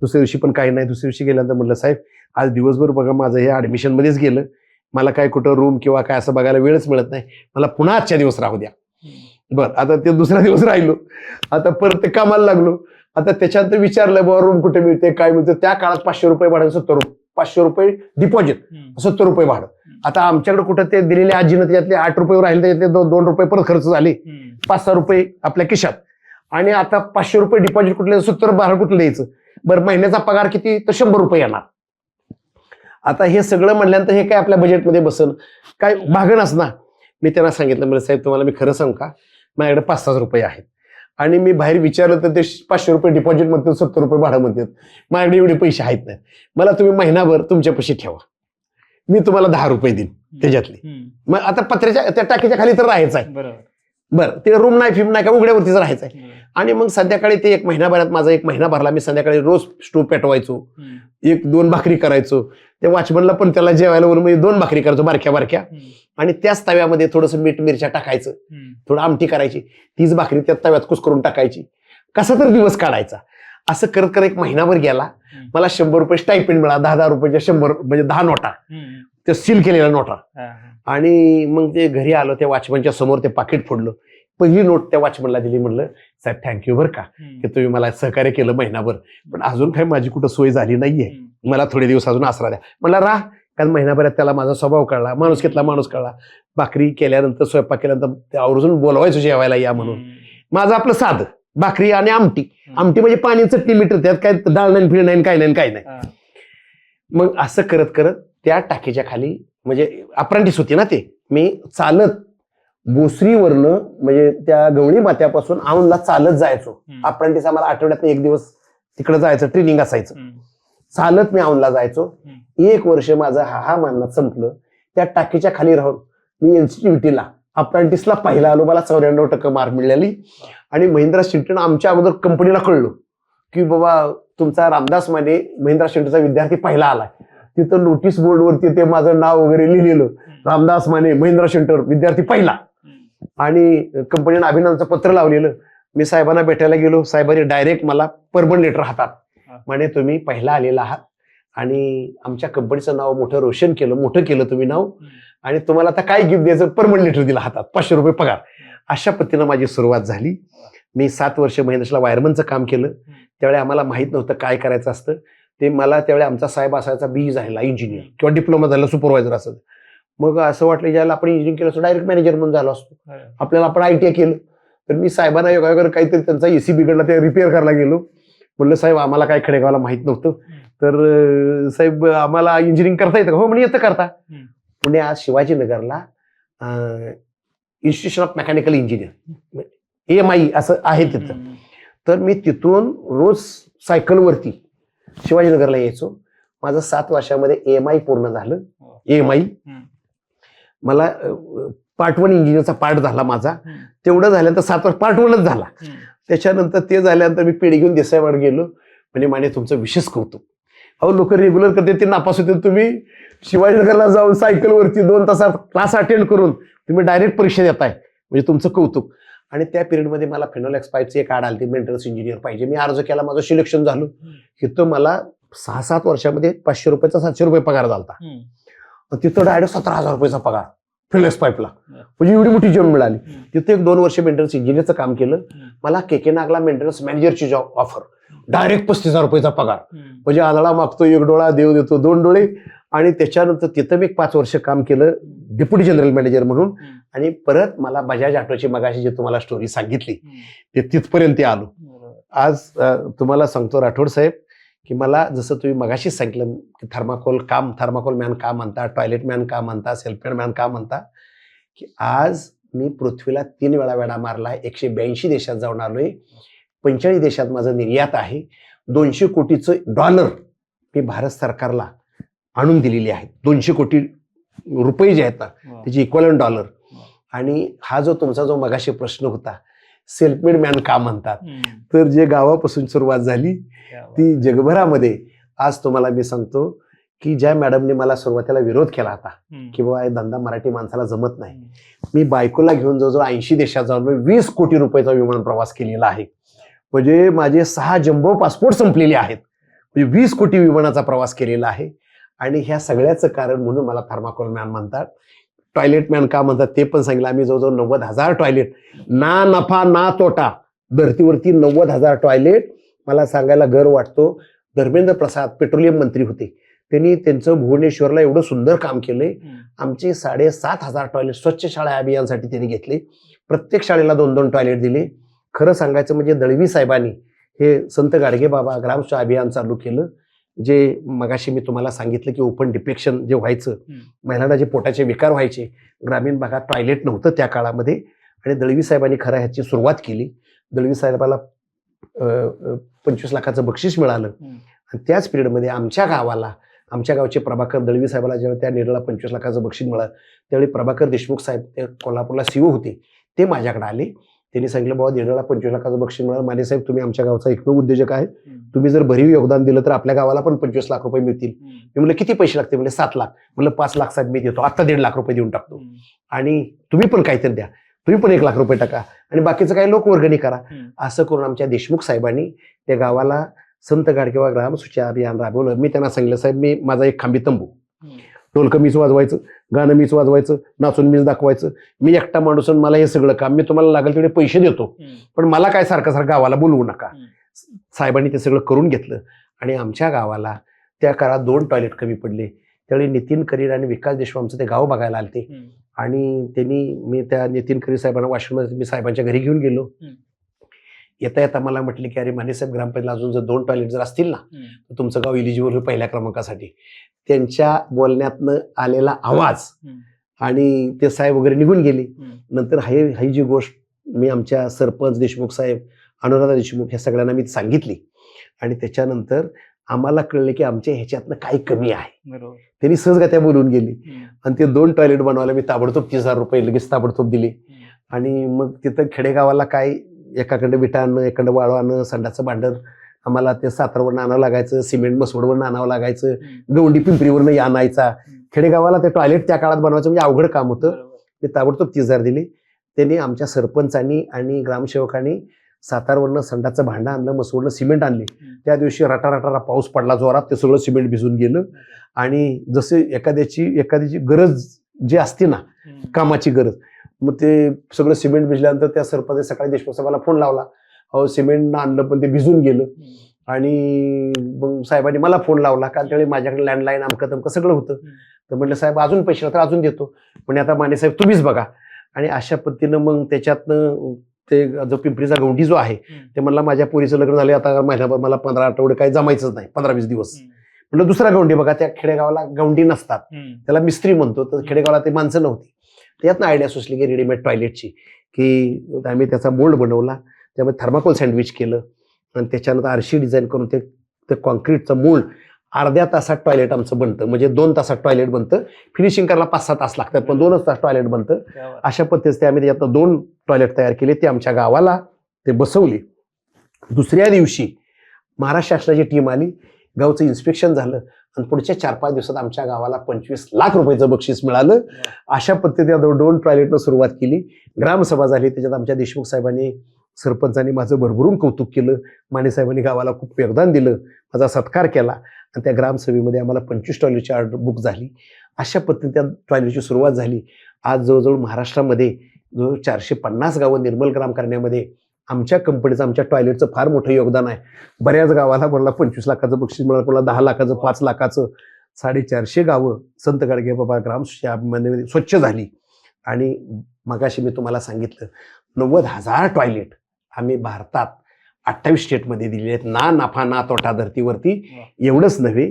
दुसऱ्या दिवशी पण काही नाही. दुसऱ्या दिवशी गेल्यानंतर म्हटलं साहेब आज दिवसभर बघा माझं हे ऍडमिशन मध्येच गेलं, मला काय कुठं रूम किंवा काय असं बघायला वेळच मिळत नाही, मला पुन्हा आजच्या दिवस राहू द्या. बरं, आता ते दुसरा दिवस राहिलो, आता परत ते कामाला लागलो. आता त्याच्यानंतर विचारलं बाबा रूम कुठे मिळते, काय मिळतं. त्या काळात 500 रुपये भाडं, 500 रुपये डिपॉझिट, 70 रुपये भाडं. आता आमच्याकडे कुठं ते दिलेले आजीनं त्याच्यातले 8 रुपये राहिले, त्याच्यातले 2 रुपये परत खर्च झाले, 5-6 रुपये आपल्या खिशात. आणि आता 500 रुपये डिपॉझिट कुठले, 70 भाडं कुठलं द्यायचं. बरं महिन्याचा पगार किती, तर 100 रुपये येणार. आता हे सगळं म्हणल्यानंतर हे काय आपल्या बजेटमध्ये बसन, काय भागणच ना. मी त्यांना सांगितलं म्हणजे साहेब तुम्हाला मी खरं सांगू का, माझ्याकडे 5-6 रुपये आहेत, आणि मी बाहेर विचारलं तर ते 500 रुपये डिपॉझिट म्हणतात, 70 रुपये भाडं म्हणतात. माझ्याकडे एवढे पैसे आहेत नाही, मला तुम्ही महिनाभर तुमच्यापाशी ठेवा, मी तुम्हाला 10 रुपये देईन त्याच्यातले. मग आता पत्र्याच्या त्या टाकीच्या खाली तर राहायचं आहे, बरं ते रूम नाही फिम नाही का, उघड्यावरतीच राहायचं आहे. आणि मग संध्याकाळी ते 1 महिनाभरात माझा 1 महिना भरला. मी संध्याकाळी रोज स्टोव पेटवायचो, 1-2 भाकरी करायचो. त्या वॉचमनला पण त्याला जेवायला वरून 2 भाकरी करायचो बारक्या बारक्या, आणि त्याच तव्यामध्ये थोडंसं मीठ मिरच्या टाकायचं, थोडं आमटी करायची, तीच भाकरी त्या तव्यात कुस्करून टाकायची. कसा तर दिवस काढायचा. असं करत करत एक महिनाभर गेला. मला 100 रुपये स्टायपेंड मिळाला, 10,000 रुपयाच्या 100 म्हणजे 10 नोटा, त्या सील केलेल्या नोटा. आणि मग ते घरी आलो, त्या वॉचमनच्या समोर ते पाकिट फोडलं, पहिली नोट त्या वॉचमनला दिली. म्हणलं साहेब थँक्यू बरं का, की तुम्ही मला सहकार्य केलं महिनाभर, पण अजून काही माझी कुठं सोय झाली नाहीये, मला थोडे दिवस अजून आसरा द्या. म्हणला राह, कारण महिनाभरात त्याला माझा स्वभाव कळला, माणूस घेतला माणूस कळला. भाकरी केल्यानंतर, स्वयंपाक केल्यानंतर ते आवर्जून बोलवायचो जेवायला या म्हणून. माझं आपलं साधं भाकरी आणि आमटी म्हणजे पाणी चटणी मीटर, त्यात काय डाळ नाही, फिळ नाही, काय नाही, काय नाही. मग असं करत करत त्या टाकीच्या खाली, म्हणजे अप्रेंटिस होती ना ते, मी चालत भोसरीवरनं म्हणजे त्या गवळी माथ्यापासून औंधला चालत जायचो. अप्रेंटिस आम्हाला आठवड्यात 1 दिवस तिकडे जायचं, ट्रेनिंग असायचं. चालत मी औंधला जायचो. 1 वर्ष माझं हा मानणं संपलं. त्या टाकीच्या खाली राहून मी एनसीटीव्हीटीला अप्रेंटिसला पहिला आलो. मला 94% मार्क मिळाली. आणि महिंद्रा शिंटेनं आमच्या अगोदर कंपनीला कळलो की बाबा तुमचा रामदास माने महिंद्रा शिंटेचा विद्यार्थी पहिला आलाय. तिथं नोटीस बोर्डवरती ते माझं नाव वगैरे लिहिलेलं, रामदास माने महिंद्रा शिंटर विद्यार्थी पहिला. आणि कंपनीनं अभिनंदनचं पत्र लावलेलं. मी साहेबांना भेटायला गेलो, साहेबांनी डायरेक्ट मला परमनंट लेटर हातात, म्हणे तुम्ही पहिला आलेला आहात आणि आमच्या कंपनीचं नाव मोठं केलं तुम्ही नाव, आणि तुम्हाला आता काय गिफ्ट द्यायचं, परमनंट लेटर दिला हातात, 500 रुपये पगार. अशा पद्धतीनं माझी सुरुवात झाली. मी 7 वर्ष महिंद्राला वायरमनचं काम केलं. त्यावेळी आम्हाला माहित नव्हतं काय करायचं असतं ते. मला त्यावेळी आमचा साहेब असायचा बी झालेला इंजिनियर किंवा डिप्लोमा झाला सुपरवायझर असं. मग असं वाटलं ज्याला आपण इंजिनिअरिंग केलं असतो डायरेक्ट मॅनेजर म्हणून झालो असतो, आपल्याला आपण ITI केलं. तर मी साहेबांना योगायोगाने काहीतरी त्यांचा AC बिघडला, ते रिपेअर करायला गेलो. म्हणलं साहेब आम्हाला काय खडेगावला माहित नव्हतं, तर साहेब आम्हाला इंजिनिअरिंग करता येतं का? हो म्हणजे येतं करता. पुणे आज शिवाजीनगरला institution of mechanical engineer AMI असं आहे तिथं. तर मी तिथून रोज सायकलवरती शिवाजीनगरला यायचो. माझं 7 वर्षामध्ये AMI पूर्ण झालं. AMI मला पार्ट 1 इंजिनिअरचा पार्ट झाला माझा. तेवढं झाल्यानंतर 7 वर्ष पार्ट 1च झाला. त्याच्यानंतर ते झाल्यानंतर मी पेढी घेऊन देसाईवाड गेलो. म्हणजे माने तुमचं विशेष कौतुक, अहो लोक रेग्युलर करते ते नापास होते, तुम्ही शिवाजीनगरला जाऊन सायकलवरती 2 तासात क्लास अटेंड करून तुम्ही डायरेक्ट परीक्षा देताय, म्हणजे तुमचं कौतुक. आणि त्या पिरियडमध्ये मला फिनोलेक्स पाईपची एक आड आली, मेंटेनन्स इंजिनियर पाहिजे. मी अर्ज केला, माझं सिलेक्शन झालं. तिथं मला 6-7 वर्षामध्ये 500 रुपयाचा 700 रुपये पगार झाला. तिथं डायरेक्ट 17,000 रुपयाचा पगार फिनोलेक्स पाईपला, म्हणजे एवढी मोठी जॉब मिळाली. तिथे 1-2 वर्ष मेंटेनन्स इंजिनियरचं काम केलं. मला KK Nagla maintenance मॅनेजरची job offer, direct 35,000 रुपयाचा पगार. म्हणजे आंधळा मागतो 1 डोळा, देव देतो 2 डोळे. आणि त्याच्यानंतर तिथं मी 5 वर्ष काम केलं डेप्युटी जनरल मॅनेजर म्हणून. आणि परत मला बजाज ऑटोची मगाशी जे तुम्हाला स्टोरी सांगितली ते तिथपर्यंत आलो. आज तुम्हाला सांगतो राठोड साहेब, की मला जसं तुम्ही मगाशी सांगितलं की थर्माकोल मॅन का म्हणता, टॉयलेट मॅन का म्हणता, सेल्फमेड मॅन का म्हणता, की आज मी पृथ्वीला 3 वेळा वेढा मारलाय, 182 देशात जाऊन आलोय, 45 देशात माझं निर्यात आहे. 200 कोटीचं डॉलर मी भारत सरकारला आणून दिलेली आहेत. 200 कोटी रुपये जे आहेत ना त्याची इक्वलंट डॉलर. आणि हा जो तुमचा जो मगाशी प्रश्न होता, सेल्फमेड मॅन का म्हणतात, तर जे गावापासून सुरुवात झाली ती जगभरामध्ये. आज तुम्हाला मी सांगतो की ज्या मॅडमने मला सुरुवातीला विरोध केला होता की बाबा हे धंदा मराठी माणसाला जमत नाही, मी बायकोला घेऊन जवळजवळ 80 देशात जाऊन 20 कोटी रुपयाचा विमान प्रवास केलेला आहे. म्हणजे माझे 6 जम्बो पासपोर्ट संपलेले आहेत, म्हणजे 20 कोटी विमानाचा प्रवास केलेला आहे. आणि ह्या सगळ्याचं कारण म्हणून मला थर्माकोल मॅन म्हणतात. टॉयलेट मॅन का म्हणतात ते पण सांगितलं. आम्ही जवळजवळ 90,000 टॉयलेट, ना नफा ना तोटा, धर्तीवरती 90,000 टॉयलेट. मला सांगायला गर्व वाटतो, धर्मेंद्र प्रसाद पेट्रोलियम मंत्री होते, त्यांनी त्यांचं भुवनेश्वरला एवढं सुंदर काम केलंय. आमचे 7,500 टॉयलेट स्वच्छ शाळा अभियानासाठी त्यांनी घेतले. प्रत्येक शाळेला 2-2 टॉयलेट दिले. खरं सांगायचं म्हणजे दळवी साहेबांनी हे संत गाडगे बाबा ग्रामस्व अभियान चालू केलं. जे मगाशी मी तुम्हाला सांगितलं की ओपन डिपेक्शन जे व्हायचं, महिलांना जे पोटाचे विकार व्हायचे, ग्रामीण भागात टॉयलेट नव्हतं त्या काळामध्ये, आणि दळवी साहेबांनी खरं ह्याची सुरुवात केली. दळवी साहेबाला 25 लाखाचं बक्षीस मिळालं. आणि त्याच पिरियडमध्ये आमच्या गावचे प्रभाकर दळवी साहेबाला जेव्हा त्या निर्णयाला 25 लाखाचं बक्षीस मिळालं, त्यावेळी प्रभाकर देशमुख साहेब ते कोल्हापूरला CO होते, ते माझ्याकडे आले. त्यांनी सांगितलं बाबा निर्णयाला 25 लाखाचं बक्षीस मिळालं, माने साहेब तुम्ही आमच्या गावचा एकमेव उद्योजक आहे, तुम्ही जर भरीव योगदान दिलं तर आपल्या गावाला पण 25 लाख रुपये मिळतील. मी म्हणलं किती पैसे लागते, म्हणजे 7 लाख. म्हणलं 5 लाख साहेब मी देतो, आता 1.5 लाख रुपये देऊन टाकतो, आणि तुम्ही पण काहीतरी द्या, तुम्ही पण 1 लाख रुपये टाका. आणि बाकीचं काही लोक वर्गणी करा. हम्म. असं करून आमच्या देशमुख साहेबांनी त्या गावाला संत गाडगेबाबा ग्रामसूची अभियान राबवलं. मी त्यांना सांगितलं, साहेब मी माझा एक खांबी तंबू, ढोलकं मीच वाजवायचं, गाणं मीच वाजवायचं, नाचून मीच दाखवायचं, मी एकटा माणूस आणि मला हे सगळं काम, मी तुम्हाला लागेल तेवढे पैसे देतो, पण मला काय सारखं सारखं गावाला बोलवू नका. साहेबांनी ते सगळं करून घेतलं आणि आमच्या गावाला त्या काळात 2 टॉयलेट कमी पडले. त्यावेळी नितीन करीर आणि विकास देशमुख आमचं ते गाव बघायला आलते आणि मी त्या नितीन करीर साहेबांना वाशिममध्ये मी साहेबांच्या घरी घेऊन गेलो. येता येता मला म्हटले की अरे मानेसाहेब, ग्रामपंचायतला अजून जर 2 टॉयलेट जर असतील ना तर तुमचं गाव इलिजिबल होईल पहिल्या क्रमांकासाठी. त्यांच्या बोलण्यातनं आलेला आवाज आणि ते साहेब वगैरे निघून गेले. नंतर ही जी गोष्ट मी आमच्या सरपंच देशमुख साहेब, अनुराधा देशमुख ह्या सगळ्यांना मी सांगितली आणि त्याच्यानंतर आम्हाला कळले की आमच्या ह्याच्यातनं काही कमी आहे. त्यांनी सहजगत्या बोलून गेली आणि ते 2 टॉयलेट बनवायला मी ताबडतोब 30,000 रुपये लगेच ताबडतोब दिले. आणि मग तिथं खेडेगावाला काय एकाकडं विटा आणणं, एकाकडं वाळू आणणं, संडाचं भांडर आम्हाला ते सातारवरनं आणावं लागायचं, सिमेंट मसवडवरनं आणावं लागायचं, गवंडी पिंपरीवरनं आणायचा. खेडेगावाला ते टॉयलेट त्या काळात बनवायचं म्हणजे अवघड काम होतं. मी ताबडतोब 30,000 दिले. त्यांनी आमच्या सरपंचांनी आणि ग्रामसेवकांनी सातारवरनं संडाचं भांडं आणलं, मसवडनं सिमेंट आणले. त्या दिवशी रटारटारा पाऊस पडला जोरात, ते सगळं सिमेंट भिजून गेलं. आणि जसे एखाद्याची गरज जी असते ना, कामाची गरज, मग ते सगळं सिमेंट भिजल्यानंतर त्या सरपंच सकाळी देशमुख साहेबाला फोन लावला, अहो सिमेंट आणलं पण ते भिजून गेलं. आणि मग साहेबांनी मला फोन लावला, कारण त्यावेळी माझ्याकडे लँडलाईन अमकं तमकं सगळं होतं. तर म्हटलं साहेब अजून पैसे तर अजून देतो, पण आता माने साहेब तुम्हीच बघा. आणि अशा पद्धतीनं मग त्याच्यातनं ते जो पिंपरीचा गवंडी जो आहे ते म्हणला माझ्या पोरीचं लग्न झालं आता महिन्याभर, मला 15 आठवडे काही जमायचंच नाही, 15-20 दिवस. म्हटलं दुसरा गवंडी बघा. त्या खेडेगावाला गवंडी नसतात, त्याला मिस्त्री म्हणतो. तर खेडेगावाला ते माणसं नव्हती. त्यातनं आयडिया सुचली की रेडीमेड टॉयलेटची, की आम्ही त्याचा मोल्ड बनवला, त्यामध्ये थर्माकोल सँडविच केलं आणि त्याच्यानंतर आरशी डिझाईन करून ते कॉन्क्रीटचं मोल्ड अर्ध्या तासात टॉयलेट आमचं बनतं. म्हणजे 2 तासात टॉयलेट बनतं. फिनिशिंग करायला 5-6 तास लागतात, पण 2च तास टॉयलेट बनतं. अशा पद्धतीने आम्ही त्याच्यातनं 2 टॉयलेट तयार केले. ते आमच्या गावाला ते बसवले. दुसऱ्या दिवशी महाराष्ट्र शासनाची टीम आली, गावचं इन्स्पेक्शन झालं आणि पुढच्या 4-5 दिवसात आमच्या गावाला 25 लाख रुपयाचं बक्षीस मिळालं. अशा पद्धतीने 2 टॉयलेटनं सुरुवात केली. ग्रामसभा झाली, त्याच्यात आमच्या देशमुख साहेबांनी, सरपंचांनी माझं भरभरून कौतुक केलं. माने साहेबांनी गावाला खूप योगदान दिलं, माझा सत्कार केला आणि त्या ग्रामसभेमध्ये आम्हाला 25 टॉयलेटची ऑर्डर बुक झाली. अशा पद्धतीने त्या टॉयलेटची सुरुवात झाली. आज जवळजवळ महाराष्ट्रामध्ये जवळ 450 गावं निर्मल ग्राम करण्यामध्ये आमच्या कंपनीचं, आमच्या टॉयलेटचं फार मोठं योगदान आहे. बऱ्याच गावाला मला 25 लाखाचं बक्षीस मिळालं, कोणाला 10 लाखाचं, 5 लाखाचं. 450 गावं संत गाडगेबाबा ग्राममध्ये स्वच्छ झाली. आणि मगाशी मी तुम्हाला सांगितलं 90,000 टॉयलेट आम्ही भारतात 28 स्टेटमध्ये दिलेले आहेत. ना नफा ना तोटा धर्तीवरती. एवढंच नव्हे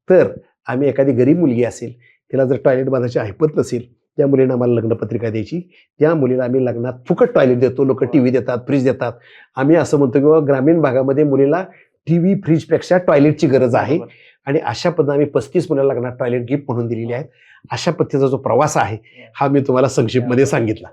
तर आम्ही एखादी गरीब मुलगी असेल, तिला जर टॉयलेट बांधायची ऐपत नसेल, त्या मुलीने आम्हाला लग्नपत्रिका द्यायची. त्या मुलीला आम्ही लग्नात फुकट टॉयलेट देतो. लोक टीव्ही देतात, फ्रीज देतात. आम्ही असं म्हणतो की ग्रामीण भागामध्ये मुलीला टीव्ही फ्रीजपेक्षा टॉयलेटची गरज आहे. आणि अशा पद्धतीने आम्ही 35 मुलांना लग्नात टॉयलेट गिफ्ट म्हणून दिलेली आहेत. अशा पद्धतीचा जो प्रवास आहे हा मी तुम्हाला संक्षिप्तमध्ये सांगितला.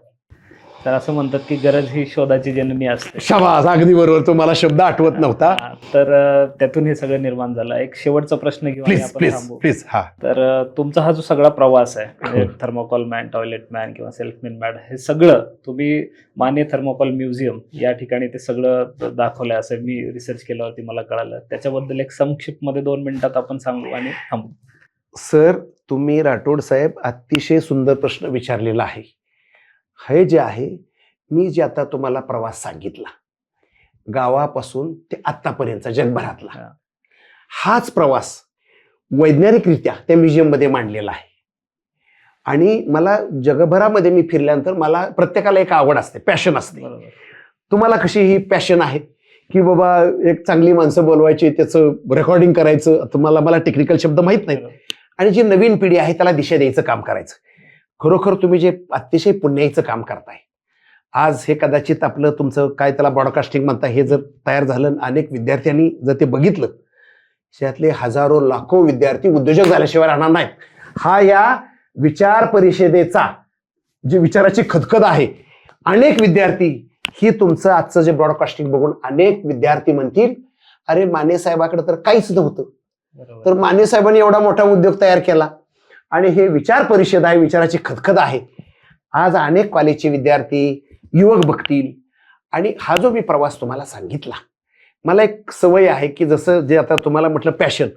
तर असं म्हणतात की गरज ही शोधाची जननी असते. शाबास, अगदी बरोबर. तो मला शब्द आठवत नव्हता. तर त्यातून हे सगळं निर्माण झालं. एक शेवटचा प्रश्न घेऊन आपण थांबू. प्लीज. हा, तर तुमचा हा जो सगळा प्रवास आहे, म्हणजे थर्मोकॉल मॅन, टॉयलेट मॅन किंवा सेल्फ मेड मॅन, हे सगळं तुम्ही माने थर्मोकॉल म्युझियम या ठिकाणी ते सगळं दाखवलंय असं मी रिसर्च केल्यावरती मला कळालं. त्याच्याबद्दल एक संक्षिप्त मध्ये 2 मिनिटात आपण सांगू आणि थांबू. सर, तुम्ही राठोड साहेब अतिशय सुंदर प्रश्न विचारलेला आहे. हे जे आहे, मी जे आता तुम्हाला प्रवास सांगितला गावापासून ते आत्तापर्यंतचा जगभरातला, हाच प्रवास वैज्ञानिकरित्या त्या म्युझियममध्ये मांडलेला आहे. आणि मला जगभरामध्ये मी फिरल्यानंतर मला प्रत्येकाला एक आवड असते, पॅशन असते. तुम्हाला कशी ही पॅशन आहे की बाबा एक चांगली माणसं बोलवायची, त्याचं रेकॉर्डिंग करायचं. तुम्हाला, मला टेक्निकल शब्द माहीत नाहीत. आणि जी नवीन पिढी आहे त्याला दिशा द्यायचं काम करायचं. खरोखर तुम्ही जे अतिशय पुण्याईचं काम करताय आज, हे कदाचित आपलं तुमचं काय त्याला ब्रॉडकास्टिंग म्हणता, हे जर तयार झालं, अनेक विद्यार्थ्यांनी जर ते बघितलं, त्यातले हजारो लाखो विद्यार्थी उद्योजक झाल्याशिवाय राहणार नाहीत. हा या विचार परिषदेचा जी विचाराची खदखद आहे, अनेक विद्यार्थी ही तुमचं आजचं जे ब्रॉडकास्टिंग बघून अनेक विद्यार्थी म्हणतील, अरे माने साहेबाकडे तर काहीच नव्हतं, तर माने साहेबांनी एवढा मोठा उद्योग तयार केला. आणि हे विचार परिषद आहे, विचाराची खदखद आहे. आज अनेक कॉलेजचे विद्यार्थी, युवक बघतील आणि हा जो मी प्रवास तुम्हाला सांगितला, मला एक सवय आहे की जसं जे आता तुम्हाला म्हटलं पॅशन,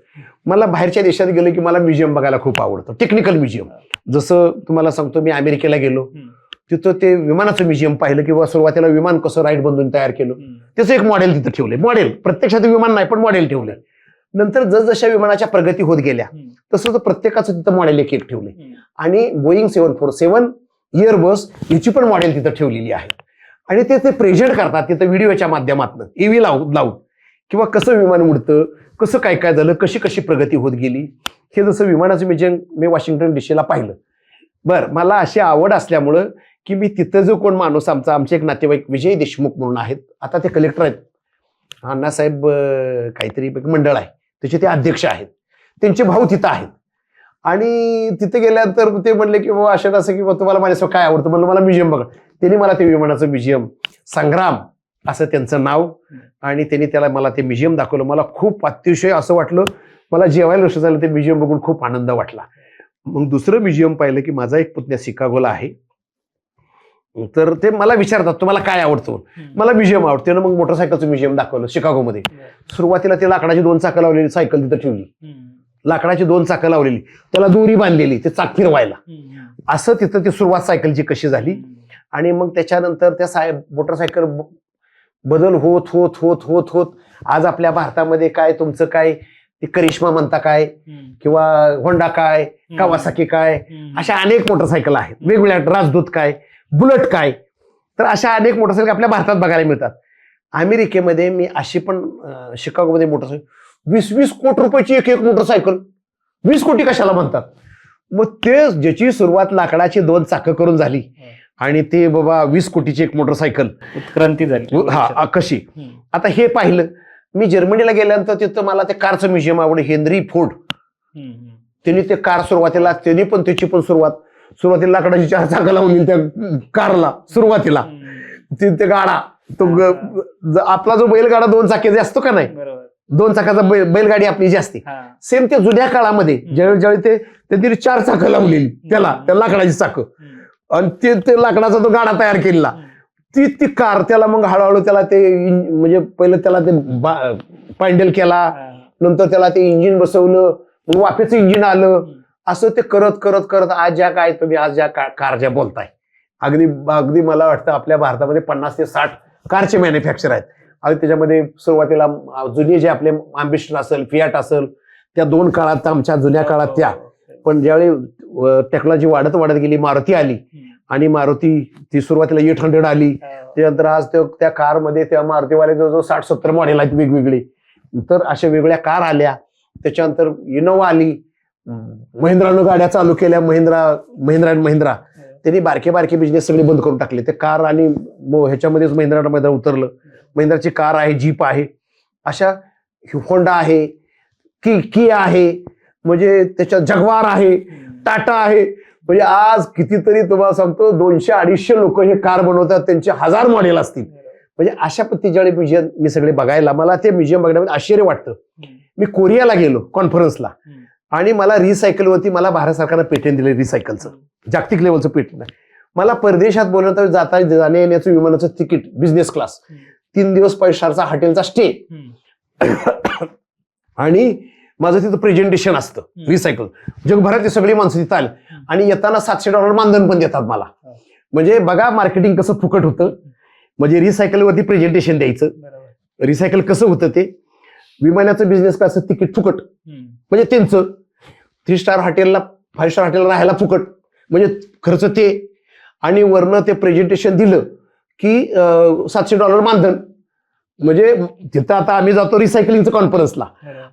मला बाहेरच्या देशात गेलो की मला म्युझियम बघायला खूप आवडतं, टेक्निकल म्युझियम. जसं तुम्हाला सांगतो, मी अमेरिकेला गेलो, तिथं ते विमानाचं म्युझियम पाहिलं किंवा सुरुवातीला विमान कसं राईट बंधून तयार केलं त्याचं एक मॉडेल तिथं ठेवलंय. मॉडेल प्रत्यक्षात विमान नाही पण मॉडेल ठेवलंय. नंतर जसजशा विमानाच्या प्रगती होत गेल्या तसं प्रत्येकाचं तिथं मॉडेल एक एक ठेवलंय. आणि बोईंग 747 एअरबस याची पण मॉडेल तिथं ठेवलेली आहे. आणि ते प्रेझेंट करतात तिथं व्हिडिओच्या माध्यमातून, EV लावून किंवा कसं विमान उडतं, कसं काय काय झालं, कशी कशी प्रगती होत गेली, हे जसं विमानाचं म्युझियम मी वॉशिंग्टन DC ला पाहिलं. बरं, मला अशी आवड असल्यामुळं की मी तिथं जो कोण माणूस आमचे एक नातेवाईक विजय देशमुख म्हणून आहेत, आता ते कलेक्टर आहेत, अण्णासाहेब काहीतरी मंडळ आहे त्याचे ते अध्यक्ष आहेत, त्यांचे भाऊ तिथं आहेत. आणि तिथे गेल्यानंतर ते म्हणले की बाबा असं असं की तुम्हाला माझ्यासोबत काय आवडतं, म्हणलं मला म्युझियम बघा. त्यांनी मला ते विमानाचं म्युझियम, संग्राम असं त्यांचं नाव, आणि त्यांनी मला ते म्युझियम दाखवलं. मला खूप अतिशय असं वाटलं, मला जेवायला लक्ष झालं, ते म्युझियम बघून खूप आनंद वाटला. मग दुसरं म्युझियम पाहिलं की माझा एक पुतण्या शिकागोला आहे, तर ते मला विचारतात तुम्हाला काय आवडतं, मला म्युझियम आवडते ना. मग मोटरसायकलचं म्युझियम दाखवलं शिकागोमध्ये. सुरुवातीला ते लाकडाची 2 चाकं लावलेली सायकल तिथं ठेवली, लाकडाची 2 चाकं लावलेली, त्याला दोरी बांधलेली ते चाक फिरवायला, असं तिथं ती सुरुवात सायकलची कशी झाली. आणि मग त्याच्यानंतर त्या मोटरसायकल बदल होत होत होत होत होत आज आपल्या भारतामध्ये काय तुमचं काय ते करिश्मा म्हणता काय किंवा होंडा काय, कावासाकी काय, अशा अनेक मोटरसायकल आहेत वेगवेगळ्या, राजदूत काय, बुलेट काय, तर अशा अनेक मोटरसायकल आपल्या भारतात बघायला मिळतात. अमेरिकेमध्ये मी अशी पण शिकागोमध्ये मोटरसायकल 20-20 कोटी रुपयाची एक मोटरसायकल, 20 कोटी कशाला म्हणतात. मग ते ज्याची सुरुवात लाकडाची 2 चाकं करून झाली आणि ते बाबा 20 कोटीची एक मोटरसायकल, उत्क्रांती झाली. हा कशी. आता हे पाहिलं. मी जर्मनीला गेल्यानंतर तिथं मला ते कारचं म्युझियम आवडलं, हेनरी फोर्ड. त्यांनी ते कार सुरुवातीला, त्यांनी पण त्याची पण सुरुवातीला लाकडाची 4 चाकं लावून त्या कारला सुरुवातीला ते गाडा, तो आपला जो बैलगाडा 2 चाकी असतो का नाही, 2 चाकाचा बैलगाडी आपली जी असते, सेम ते जुन्या काळामध्ये ज्यावेळी त्यांनी 4 चाकं लावलेली त्या लाकडाची चाकं, आणि ते लाकडाचा तो गाडा तयार केलेला, ती कार. त्याला मग हळूहळू त्याला ते म्हणजे पहिलं त्याला ते पॅन्डल केला, नंतर त्याला ते इंजिन बसवलं, मग वाफेचं इंजिन आलं, असं ते करत करत करत आज तुम्ही आज ज्या कार ज्या बोलताय, अगदी मला वाटतं आपल्या भारतामध्ये 50 ते 60 कारचे मॅन्युफॅक्चर आहेत. आणि त्याच्यामध्ये सुरुवातीला जुने जे आपले अँबिशन असेल, फियाट असेल, त्या 2 काळात आमच्या जुन्या काळात त्या. पण ज्यावेळी टेक्नॉलॉजी वाढत गेली, मारुती आली, आणि मारुती ती सुरुवातीला 800 आली, त्यानंतर आज त्या कारमध्ये त्या मारुतीवाले जवळजवळ 60-70 मॉडेल आहेत वेगवेगळे. तर अशा वेगळ्या कार आल्या. त्याच्यानंतर इनोवा आली, महिंद्रानं गाड्या चालू केल्या, महिंद्रा. त्यांनी बारके बिझनेस सगळे बंद करून टाकले. ते कार आणि ह्याच्यामध्येच महिंद्रा उतरलं. महिंद्राची कार आहे, जीप आहे, अशा होंडा आहे, किया आहे, म्हणजे त्याच्यात जगवार आहे, टाटा आहे. म्हणजे आज कितीतरी तुम्हाला सांगतो 200-250 लोक हे कार बनवतात, त्यांचे 1000 मॉडेल असतील. म्हणजे अशा पद्धतीचे म्युझियम मी सगळे बघायला, मला ते म्युझियम बघण्यामध्ये आश्चर्य वाटतं. मी कोरियाला गेलो कॉन्फरन्सला, आणि मला रिसायकलवरती मला भारत सरकारनं पेटंट दिलं, रिसायकलचं जागतिक लेवलचं पेटंट आहे. मला परदेशात बोलवलं, जाण्या येण्याचं विमानाचं तिकीट बिझनेस क्लास, 3 दिवस 5 स्टारचा हॉटेलचा स्टे, आणि माझं तिथं प्रेझेंटेशन असतं. रिसायकल जगभरातली सगळी माणसं तिथं आली, आणि येताना $700 मानधन पण देतात मला. म्हणजे बघा मार्केटिंग कसं फुकट होतं. म्हणजे रिसायकलवरती प्रेझेंटेशन द्यायचं. रिसायकल कसं होतं ते, विमानाचं बिझनेस क्लासचं तिकीट फुकट, म्हणजे त्यांचं 3 स्टार हॉटेलला 5 स्टार हॉटेलला राहायला फुकट, म्हणजे खर्च ते, आणि वरनं ते प्रेझेंटेशन दिलं की $700 मानधन. म्हणजे तिथं आता आम्ही जातो रिसायकलिंगचं कॉन्फरन्सला,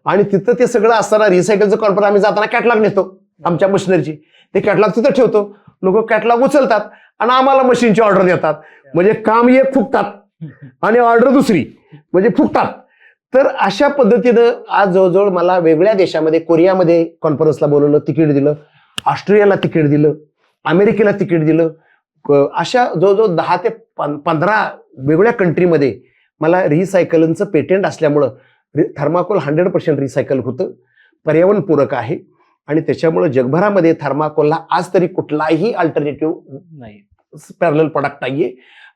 आणि तिथं ते सगळं असताना रिसायकलचं कॉन्फरन्स आम्ही जाताना कॅटलॉग नेतो आमच्या मशिनरीची, ते कॅटलॉग तिथं ठेवतो. लोक कॅटलॉग उचलतात आणि आम्हाला मशीनची ऑर्डर देतात. म्हणजे काम एक फुकतात आणि ऑर्डर दुसरी, म्हणजे फुकतात. तर अशा पद्धतीनं आज जवळजवळ मला वेगळ्या देशामध्ये, कोरियामध्ये कॉन्फरन्सला बोलवलं, तिकीट दिलं, ऑस्ट्रेलियाला तिकीट दिलं, अमेरिकेला तिकीट दिलं. अशा जवळजवळ 10 ते 15 वेगवेगळ्या कंट्रीमध्ये मला रिसायकलिंगचं पेटंट असल्यामुळं थर्माकोल 100% रिसायकल होतं, पर्यावरणपूरक आहे, आणि त्याच्यामुळे जगभरामध्ये थर्माकोलला आज तरी कुठलाही अल्टरनेटिव्ह नाही, पॅरलल प्रोडक्ट नाहीये.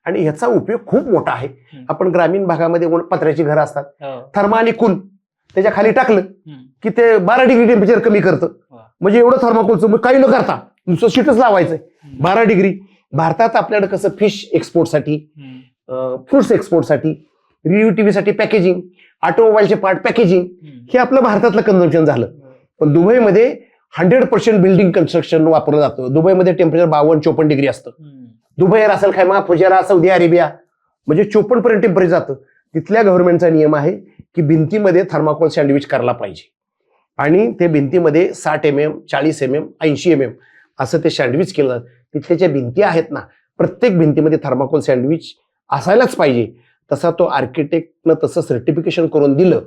आणि ह्याचा उपयोग खूप मोठा आहे. आपण ग्रामीण भागामध्ये पत्र्याची घरं असतात, थर्मा आणि कुल त्याच्या खाली टाकलं की ते 12 डिग्री टेम्परेचर कमी करतं. म्हणजे एवढं थर्माकोलचं काही न करता नुसतं शीटच लावायचंय 12 डिग्री. भारतात आपल्याकडे कसं फिश एक्सपोर्टसाठी, फ्रुट्स एक्सपोर्टसाठी, टीव्हीसाठी पॅकेजिंग, ऑटोमोबाईलचे पार्ट पॅकेजिंग, हे आपलं भारतातलं कन्झम्पशन झालं. पण दुबईमध्ये 100% बिल्डिंग कन्स्ट्रक्शन वापरलं जातं. दुबईमध्ये टेम्परेचर 52-54 डिग्री असतं. दुबई, रासल खैमा, फुजारा, सौदी अरेबिया म्हणजे 54 पर्यंत टेम्परेचर जातं. तिथल्या गव्हर्नमेंटचा नियम आहे की भिंतीमध्ये थर्माकोल सँडविच करायला पाहिजे आणि ते भिंतीमध्ये 60 mm, 40 mm, 80 mm असं ते सँडविच केलं जातं. तिथल्या ज्या भिंती आहेत ना, प्रत्येक भिंतीमध्ये थर्माकोल सँडविच असायलाच पाहिजे. तसा तो आर्किटेक्टनं तसं सर्टिफिकेशन करून दिलं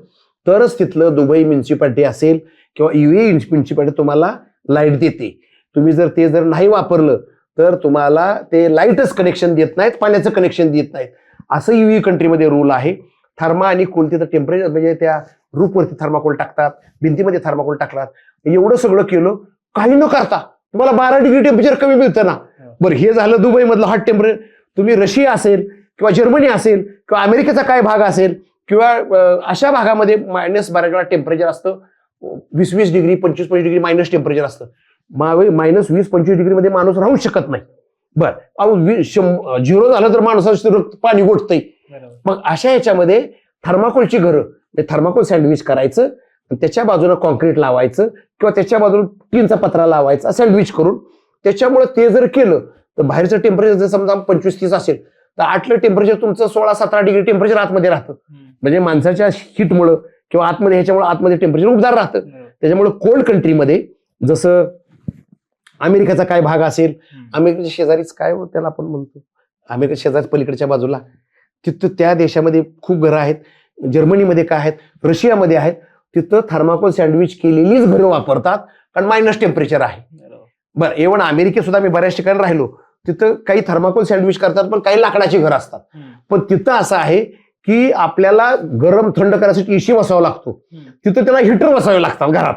तरच तिथलं दुबई म्युन्सिपाल्टी असेल किंवा UAE म्युन्सिपाल्टी तुम्हाला लाईट देते. तुम्ही जर नाही वापरलं तर तुम्हाला ते लाईटच कनेक्शन देत नाहीत, पाण्याचं कनेक्शन देत नाहीत. असं UAE कंट्रीमध्ये रूल आहे. थर्मा आणि कोल तिथं टेम्परेचर म्हणजे त्या रूफवरती थर्माकोल टाकतात, भिंतीमध्ये थर्माकोल टाकतात. एवढं सगळं केलं काही न करता तुम्हाला 12 डिग्री टेम्परेचर कमी मिळतं ना. बरं, हे झालं दुबईमधलं हॉट टेम्परेचर. तुम्ही रशिया असेल किंवा जर्मनी असेल किंवा अमेरिकेचा काय भाग असेल किंवा अशा भागामध्ये मायनस बऱ्याच वेळा टेम्परेचर असतं. 20-20 डिग्री, 25-25 डिग्री मायनस टेम्परेचर असतं. -20-25 डिग्रीमध्ये माणूस राहू शकत नाही. बरं, 0 झालं तर माणसाचं पाणी गोठतंय. मग अशा याच्यामध्ये थर्माकोलची घरं, थर्माकोल सँडविच करायचं, त्याच्या बाजूला कॉन्क्रीट लावायचं किंवा त्याच्या बाजूला टीनचा पत्रा लावायचा सँडविच करून. त्याच्यामुळे ते जर केलं तर बाहेरचं टेम्परेचर जर समजा 25-30 असेल तर आतलं टेम्परेचर तुमचं 16-17 डिग्री टेम्परेचर आतमध्ये राहतं. म्हणजे माणसाच्या हिटमुळं किंवा आतमध्ये ह्याच्यामुळे आतमध्ये टेम्परेचर उबदार राहतं. त्याच्यामुळे कोल्ड कंट्रीमध्ये जसं अमेरिकेचा काय भाग असेल, अमेरिकेच्या शेजारीच काय त्याला आपण म्हणतो, अमेरिका शेजारी पलीकडच्या बाजूला, तिथं त्या देशामध्ये खूप घरं आहेत. जर्मनीमध्ये काय आहेत, रशियामध्ये आहेत. तिथं थर्माकोल सँडविच केलेलीच घरं वापरतात कारण मायनस टेम्परेचर आहे. बरं, इव्हन अमेरिकेत सुद्धा मी बऱ्याच ठिकाणी राहिलो, तिथं काही थर्माकोल सँडविच करतात पण काही लाकडाची घरं असतात. पण तिथं असं आहे की आपल्याला गरम थंड करायसाठी एसी बसावा लागतो, तिथं त्याला हिटर बसावे लागतात घरात.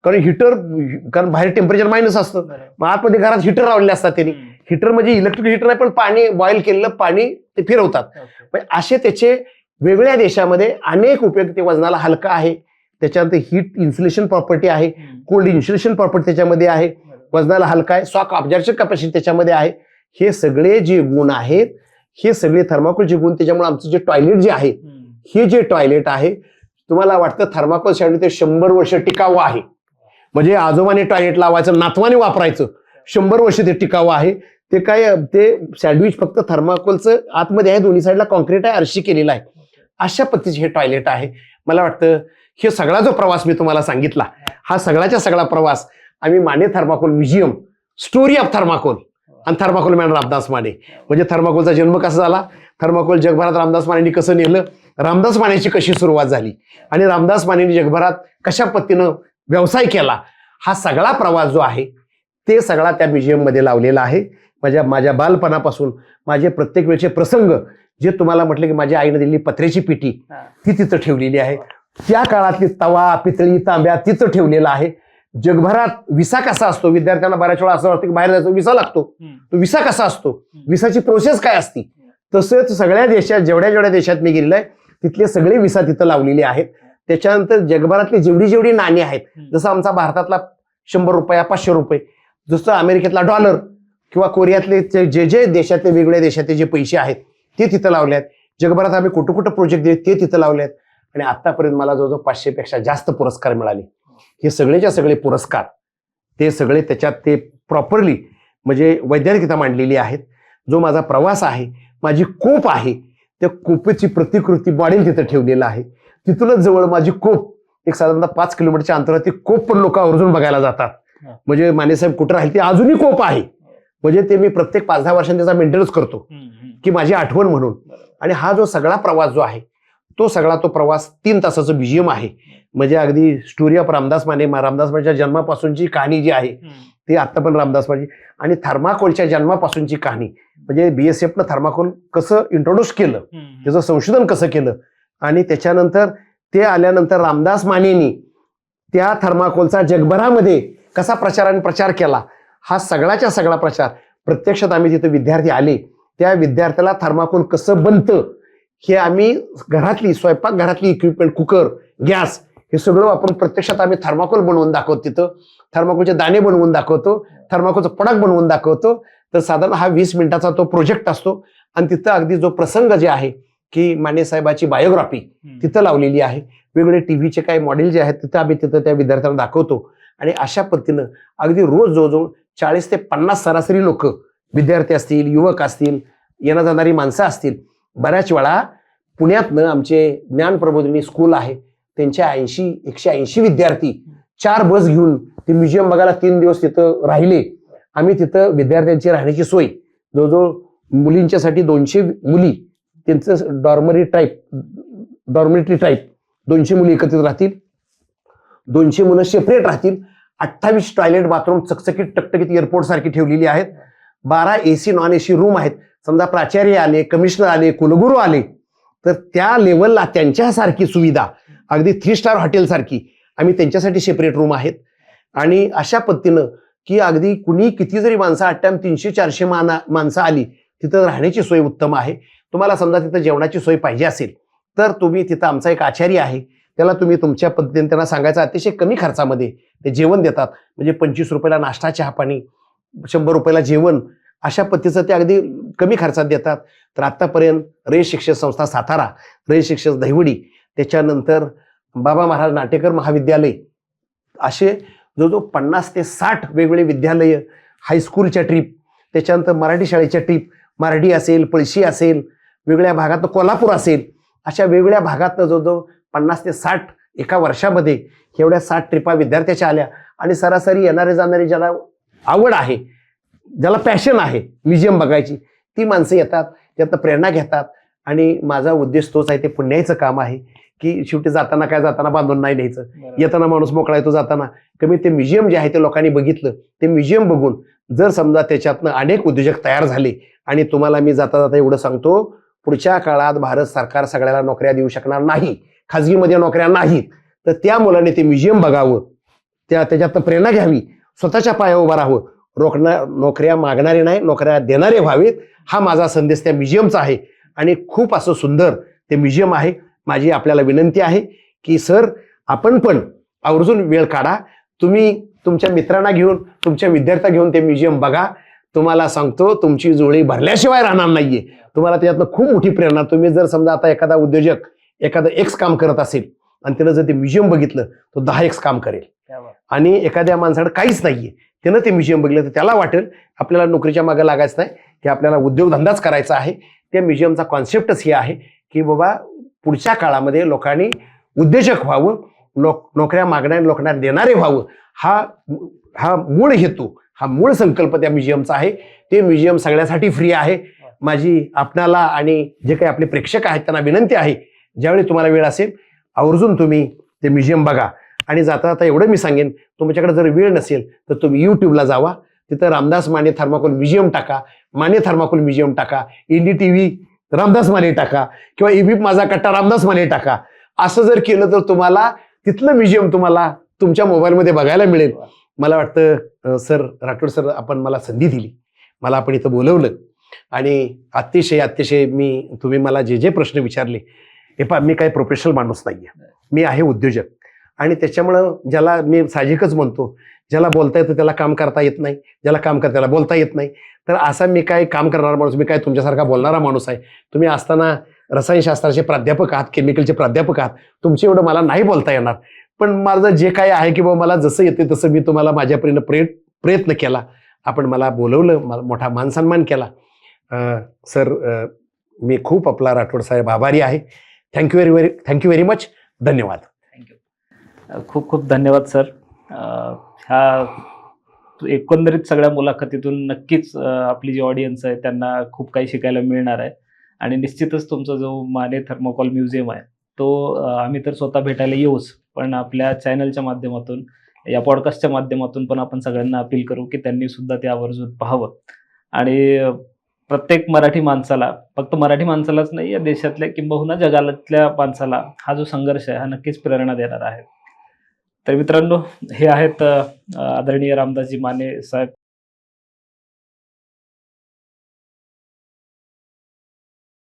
कारण बाहेर टेम्परेचर मायनस असतं, मग आतमध्ये घरात हिटर लावलेले असतात. त्यांनी हिटर म्हणजे इलेक्ट्रिक हिटर नाही पण पाणी बॉईल केलेलं पाणी ते फिरवतात. असे त्याचे वेगळ्या देशामध्ये अनेक उपयोग. ते वजनाला हलका आहे, त्याच्यानंतर हीट इन्सुलेशन प्रॉपर्टी आहे, कोल्ड इन्सुलेशन प्रॉपर्टी त्याच्यामध्ये आहे, वजनाला हलका आहे, शॉक ऑब्झर्वेशन कॅपॅसिटी त्याच्यामध्ये आहे. हे सगळे जे गुण आहेत, हे सगळे थर्माकोलचे गुण. त्याच्यामुळे आमचं जे टॉयलेट जे आहे, हे जे टॉयलेट आहे, तुम्हाला वाटतं थर्माकोल सँडविच ते 100 वर्ष टिकावं आहे. म्हणजे आजोबाने टॉयलेट लावायचं, नातवाने वापरायचं, 100 वर्ष ते टिकावं आहे. ते काय, ते सँडविच फक्त थर्माकोलचं आतमध्ये आहे, दोन्ही साईडला कॉन्क्रीट आहे, आरशी केलेला आहे. अशा पद्धतीचे हे टॉयलेट आहे. मला वाटतं हे सगळा जो प्रवास मी तुम्हाला सांगितला, हा सगळ्याच्या सगळा प्रवास आम्ही Mane thermocol museum, story of thermocol आणि थर्माकोल मॅन रामदास माने. म्हणजे थर्माकोलचा जन्म कसा झाला, थर्माकोल जगभरात रामदास मानेंनी कसं नेलं, रामदास मानेची कशी सुरुवात झाली आणि रामदास मानेंनी जगभरात कशा पद्धतीनं व्यवसाय केला, हा सगळा प्रवास जो आहे ते सगळा त्या म्युझियममध्ये लावलेला आहे. माझ्या बालपणापासून माझे प्रत्येक वेळचे प्रसंग, जे तुम्हाला म्हटलं की माझ्या आईने दिलेली पत्र्याची पेटी ती तिथं ठेवलेली आहे. त्या काळातली तवा, पितळी, तांब्या तिथं ठेवलेला आहे. जगभरात विसा कसा असतो, विद्यार्थ्यांना बऱ्याच वेळा असं वाटतं की बाहेर जायचं विसा लागतो, तो विसा कसा असतो, विसाची प्रोसेस काय असती, तसंच सगळ्या देशात जेवढ्या देशात मी गेलेलो आहे तिथले सगळे विसा तिथं लावलेले आहेत. त्याच्यानंतर जगभरातली जेवढी नाणी आहेत, जसं आमचा भारतातला 100 रुपया, 500 रुपये, जसं अमेरिकेतला $, किंवा कोरियातले जे देशातले वेगवेगळ्या देशातले जे पैसे आहेत ते तिथं लावले आहेत. जगभरात आम्ही कुठं प्रोजेक्ट दिले ते तिथं लावले आहेत. आणि आतापर्यंत मला जवळजवळ 500 पेक्षा जास्त पुरस्कार मिळाले. हे सगळेच्या सगळे पुरस्कार ते सगळे त्याच्यात ते प्रॉपरली म्हणजे वैज्ञानिकता मांडलेली आहेत. जो माझा प्रवास आहे, माझी कोप आहे, त्या कोपेची प्रतिकृती मॉडेल तिथं ठेवलेलं आहे. तिथूनच जवळ माझी कोप एक साधारणतः 5 किलोमीटरच्या अंतरावर, ती कोप पण लोक आवर्जून बघायला जातात. म्हणजे मानेसाहेब कुठं राहील, ती अजूनही कोप आहे. म्हणजे ते मी प्रत्येक 5-10 वर्षांनी त्याचा मेंटेनन्स करतो की माझी आठवण म्हणून. आणि हा जो सगळा प्रवास जो आहे तो प्रवास 3 तासाचं म्युझियम आहे. म्हणजे अगदी स्टोरी ऑफ रामदास मानेच्या जन्मापासूनची कहाणी जी आहे ती आता पण रामदास माने, आणि थर्माकोलच्या जन्मापासूनची कहाणी, म्हणजे BSFनं थर्माकोल कसं इंट्रोड्यूस केलं, त्याचं संशोधन कसं केलं, आणि त्याच्यानंतर ते आल्यानंतर रामदास मानेंनी त्या थर्माकोलचा जगभरामध्ये कसा प्रचार केला, हा सगळाच्या सगळा प्रचार प्रत्यक्षात आम्ही तिथे विद्यार्थी आले त्या विद्यार्थ्याला थर्माकोल कसं बनतं हे आम्ही घरातली स्वयंपाकघरातली इक्विपमेंट, कुकर, गॅस हे सगळं वापरून प्रत्यक्षात आम्ही थर्माकोल बनवून दाखवतो. तिथं थर्माकोलचे दाणे बनवून दाखवतो, थर्माकोलचं प्रॉडक्ट बनवून दाखवतो. तर साधारण हा 20 मिनिटाचा तो प्रोजेक्ट असतो. आणि तिथं अगदी जो प्रसंग जे आहे की माने साहेबाची बायोग्राफी तिथं लावलेली आहे. वेगवेगळे टीव्हीचे काही मॉडेल जे आहेत तिथं आम्ही तिथं त्या विद्यार्थ्यांना दाखवतो. आणि अशा पद्धतीनं अगदी रोज जवळजवळ 40 ते 50 सरासरी लोक, विद्यार्थी असतील, युवक असतील, येणं जाणारी माणसं असतील. बऱ्याच वेळा पुण्यातनं आमचे ज्ञान प्रबोधिनी स्कूल आहे, त्यांचे 180 विद्यार्थी 4 बस घेऊन ते म्युझियम बघायला 3 दिवस तिथं राहिले. आम्ही तिथं विद्यार्थ्यांची राहण्याची सोय, जवळजवळ मुलींच्यासाठी 200 मुली, त्यांचं डॉर्मेटरी टाईप 200 मुली एकत्रित राहतील, 200 मुलं सेपरेट राहतील. 28 टॉयलेट बाथरूम चकचकीत टकटकीत एअरपोर्ट सारखी ठेवलेली आहेत. 12 AC नॉन AC रूम आहेत. समजा प्राचार्य आले, कमिशनर आले, कुलगुरू आले तर त्या लेवलला त्यांच्यासारखी सुविधा, अगदी 3 स्टार हॉटेल सारखी आम्ही त्यांच्यासाठी सेपरेट रूम आहेत. आणि अशा पद्धतीनं की अगदी कुणी किती जरी माणसं 300-400 माणसं आली, तिथं राहण्याची सोय उत्तम आहे. तुम्हाला समजा तिथं जेवणाची सोय पाहिजे असेल तर तुम्ही तिथं, आमचा एक आचार्य आहे, त्याला तुम्ही तुमच्या पद्धतीने त्यांना सांगायचं, अतिशय कमी खर्चामध्ये ते जेवण देतात. म्हणजे 25 रुपयाला नाश्ता, चहा पाणी, 100 रुपयाला जेवण, अशा पद्धतीचं ते अगदी कमी खर्चात देतात. तर आत्तापर्यंत रयत शिक्षण संस्था सातारा, रयत शिक्षण दहिवडी, त्याच्यानंतर बाबा महाराज नाटेकर महाविद्यालय, असे जवळजवळ 50 ते 60 वेगवेगळे विद्यालय, हायस्कूलच्या ट्रीप, त्याच्यानंतर मराठी शाळेच्या ट्रीप, मराठी असेल, पळशी असेल, वेगळ्या भागात कोल्हापूर असेल, अशा वेगवेगळ्या भागात जवळजवळ 50 ते 60 एका वर्षामध्ये एवढ्या 60 ट्रिपा विद्यार्थ्याच्या आल्या. आणि सरासरी येणारे जाणारे, ज्याला आवड आहे, ज्याला पॅशन आहे म्युझियम बघायची, ती माणसं येतात, त्यातनं प्रेरणा घेतात. आणि माझा उद्देश तोच आहे, ते पुण्याचं काम आहे की शेवटी जाताना बांधून नाही न्यायचं, येताना माणूस मोकळा येतो, जाताना कमी ते म्युझियम जे आहे ते लोकांनी बघितलं, ते म्युझियम बघून जर समजा त्याच्यातनं अनेक उद्योजक तयार झाले. आणि तुम्हाला मी जाता जाता एवढं सांगतो, पुढच्या काळात भारत सरकार सगळ्याला नोकऱ्या देऊ शकणार नाही, खाजगीमध्ये नोकऱ्या नाहीत. तर त्या मुलाने ते म्युझियम बघावं, त्याच्यातनं प्रेरणा घ्यावी, स्वतःच्या पायावर उभं राहावं, नोकऱ्या मागणारे नाही, नोकऱ्या देणारे व्हावेत, हा माझा संदेश त्या म्युझियमचा आहे. आणि खूप असं सुंदर ते म्युझियम आहे. माझी आपल्याला विनंती आहे की सर, आपण पण आवर्जून वेळ काढा, तुम्ही तुमच्या मित्रांना घेऊन, तुमच्या विद्यार्थ्या घेऊन ते म्युझियम बघा. तुम्हाला सांगतो, तुमची जोळी भरल्याशिवाय राहणार नाहीये. तुम्हाला त्याच्यातनं खूप मोठी प्रेरणा. तुम्ही जर समजा आता एखादा उद्योजक एखादं X काम करत असेल आणि त्यानं जर ते म्युझियम बघितलं, तो 10X काम करेल. आणि एखाद्या माणसाकडे काहीच नाहीये, त्यानं ते म्युझियम बघितलं तर त्याला वाटेल आपल्याला नोकरीच्या मागे लागायचं नाही, की आपल्याला उद्योगधंदाच करायचा आहे. त्या म्युझियमचा कॉन्सेप्टच हे आहे की बाबा पुढच्या काळामध्ये लोकांनी उद्योजक व्हावं, नोकऱ्या मागणाऱ्या लोकांना देणारे व्हावं, हा मूळ हेतू, हा मूळ संकल्प त्या म्युझियमचा आहे. ते म्युझियम सगळ्यासाठी फ्री आहे. माझी आपणाला आणि जे काही आपले प्रेक्षक आहेत त्यांना विनंती आहे, ज्यावेळी तुम्हाला वेळ असेल आवर्जून तुम्ही ते म्युझियम बघा. आणि जाता जाता एवढं मी सांगेन, तुमच्याकडे जर वेळ नसेल तर तुम्ही यूट्यूबला जावा, तिथं रामदास माने थर्माकोल म्युझियम टाका, माने थर्माकोल म्युझियम टाका, NDTV रामदास माने टाका, किंवा ABP माझा कट्टा रामदास माने टाका. असं जर केलं तर तुम्हाला तिथलं म्युझियम तुम्हाला तुमच्या मोबाईलमध्ये बघायला मिळेल. मला वाटतं सर, राठोड सर, आपण मला संधी दिली, मला आपण इथं बोलवलं, आणि अतिशय तुम्ही मला जे प्रश्न विचारले, हे पहा, मी काही प्रोफेशनल माणूस नाहीये, मी आहे उद्योजक. आणि त्याच्यामुळं ज्याला मी साहजिकच म्हणतो, ज्याला बोलता येतं त्याला काम करता येत नाही, ज्याला काम करता त्याला बोलता येत नाही. तर असा मी काय काम करणारा माणूस, मी काय तुमच्यासारखा बोलणारा माणूस आहे? तुम्ही असताना रसायनशास्त्राचे प्राध्यापक आहात, केमिकलचे प्राध्यापक आहात, तुमचे एवढं मला नाही बोलता येणार. पण माझं जे काय आहे की बाबा मला जसं येते तसं मी तुम्हाला माझ्यापर्यंत प्रयत्न केला. आपण मला बोलवलं, मला मोठा मानसन्मान केला. सर, मी खूप आपला राठोड साहेब आभारी आहे. Thank you very much. धन्यवाद. थँक्यू. खूप खूप धन्यवाद सर. ह्या एकंदरीत सगळ्या मुलाखतीतून नक्कीच आपली जी ऑडियन्स आहे त्यांना खूप काही शिकायला मिळणार आहे. आणि निश्चितच तुमचा जो माने थर्माकोल म्युझियम आहे तो आम्ही तर स्वतः भेटायला येऊच, पण आपल्या चॅनलच्या माध्यमातून, या पॉडकास्टच्या माध्यमातून पण आपण सगळ्यांना अपील करू की त्यांनी सुद्धा ते आवर्जून पाहावं. आणि प्रत्येक मराठी माणसाला, फक्त मराठी माणसालाच नाही, या देशातल्या किंबहुना जगातल्या माणसाला हा जो संघर्ष आहे हा नक्कीच प्रेरणा देणार आहे. तर मित्रांनो, हे आहेत आदरणीय रामदासजी माने साहेब.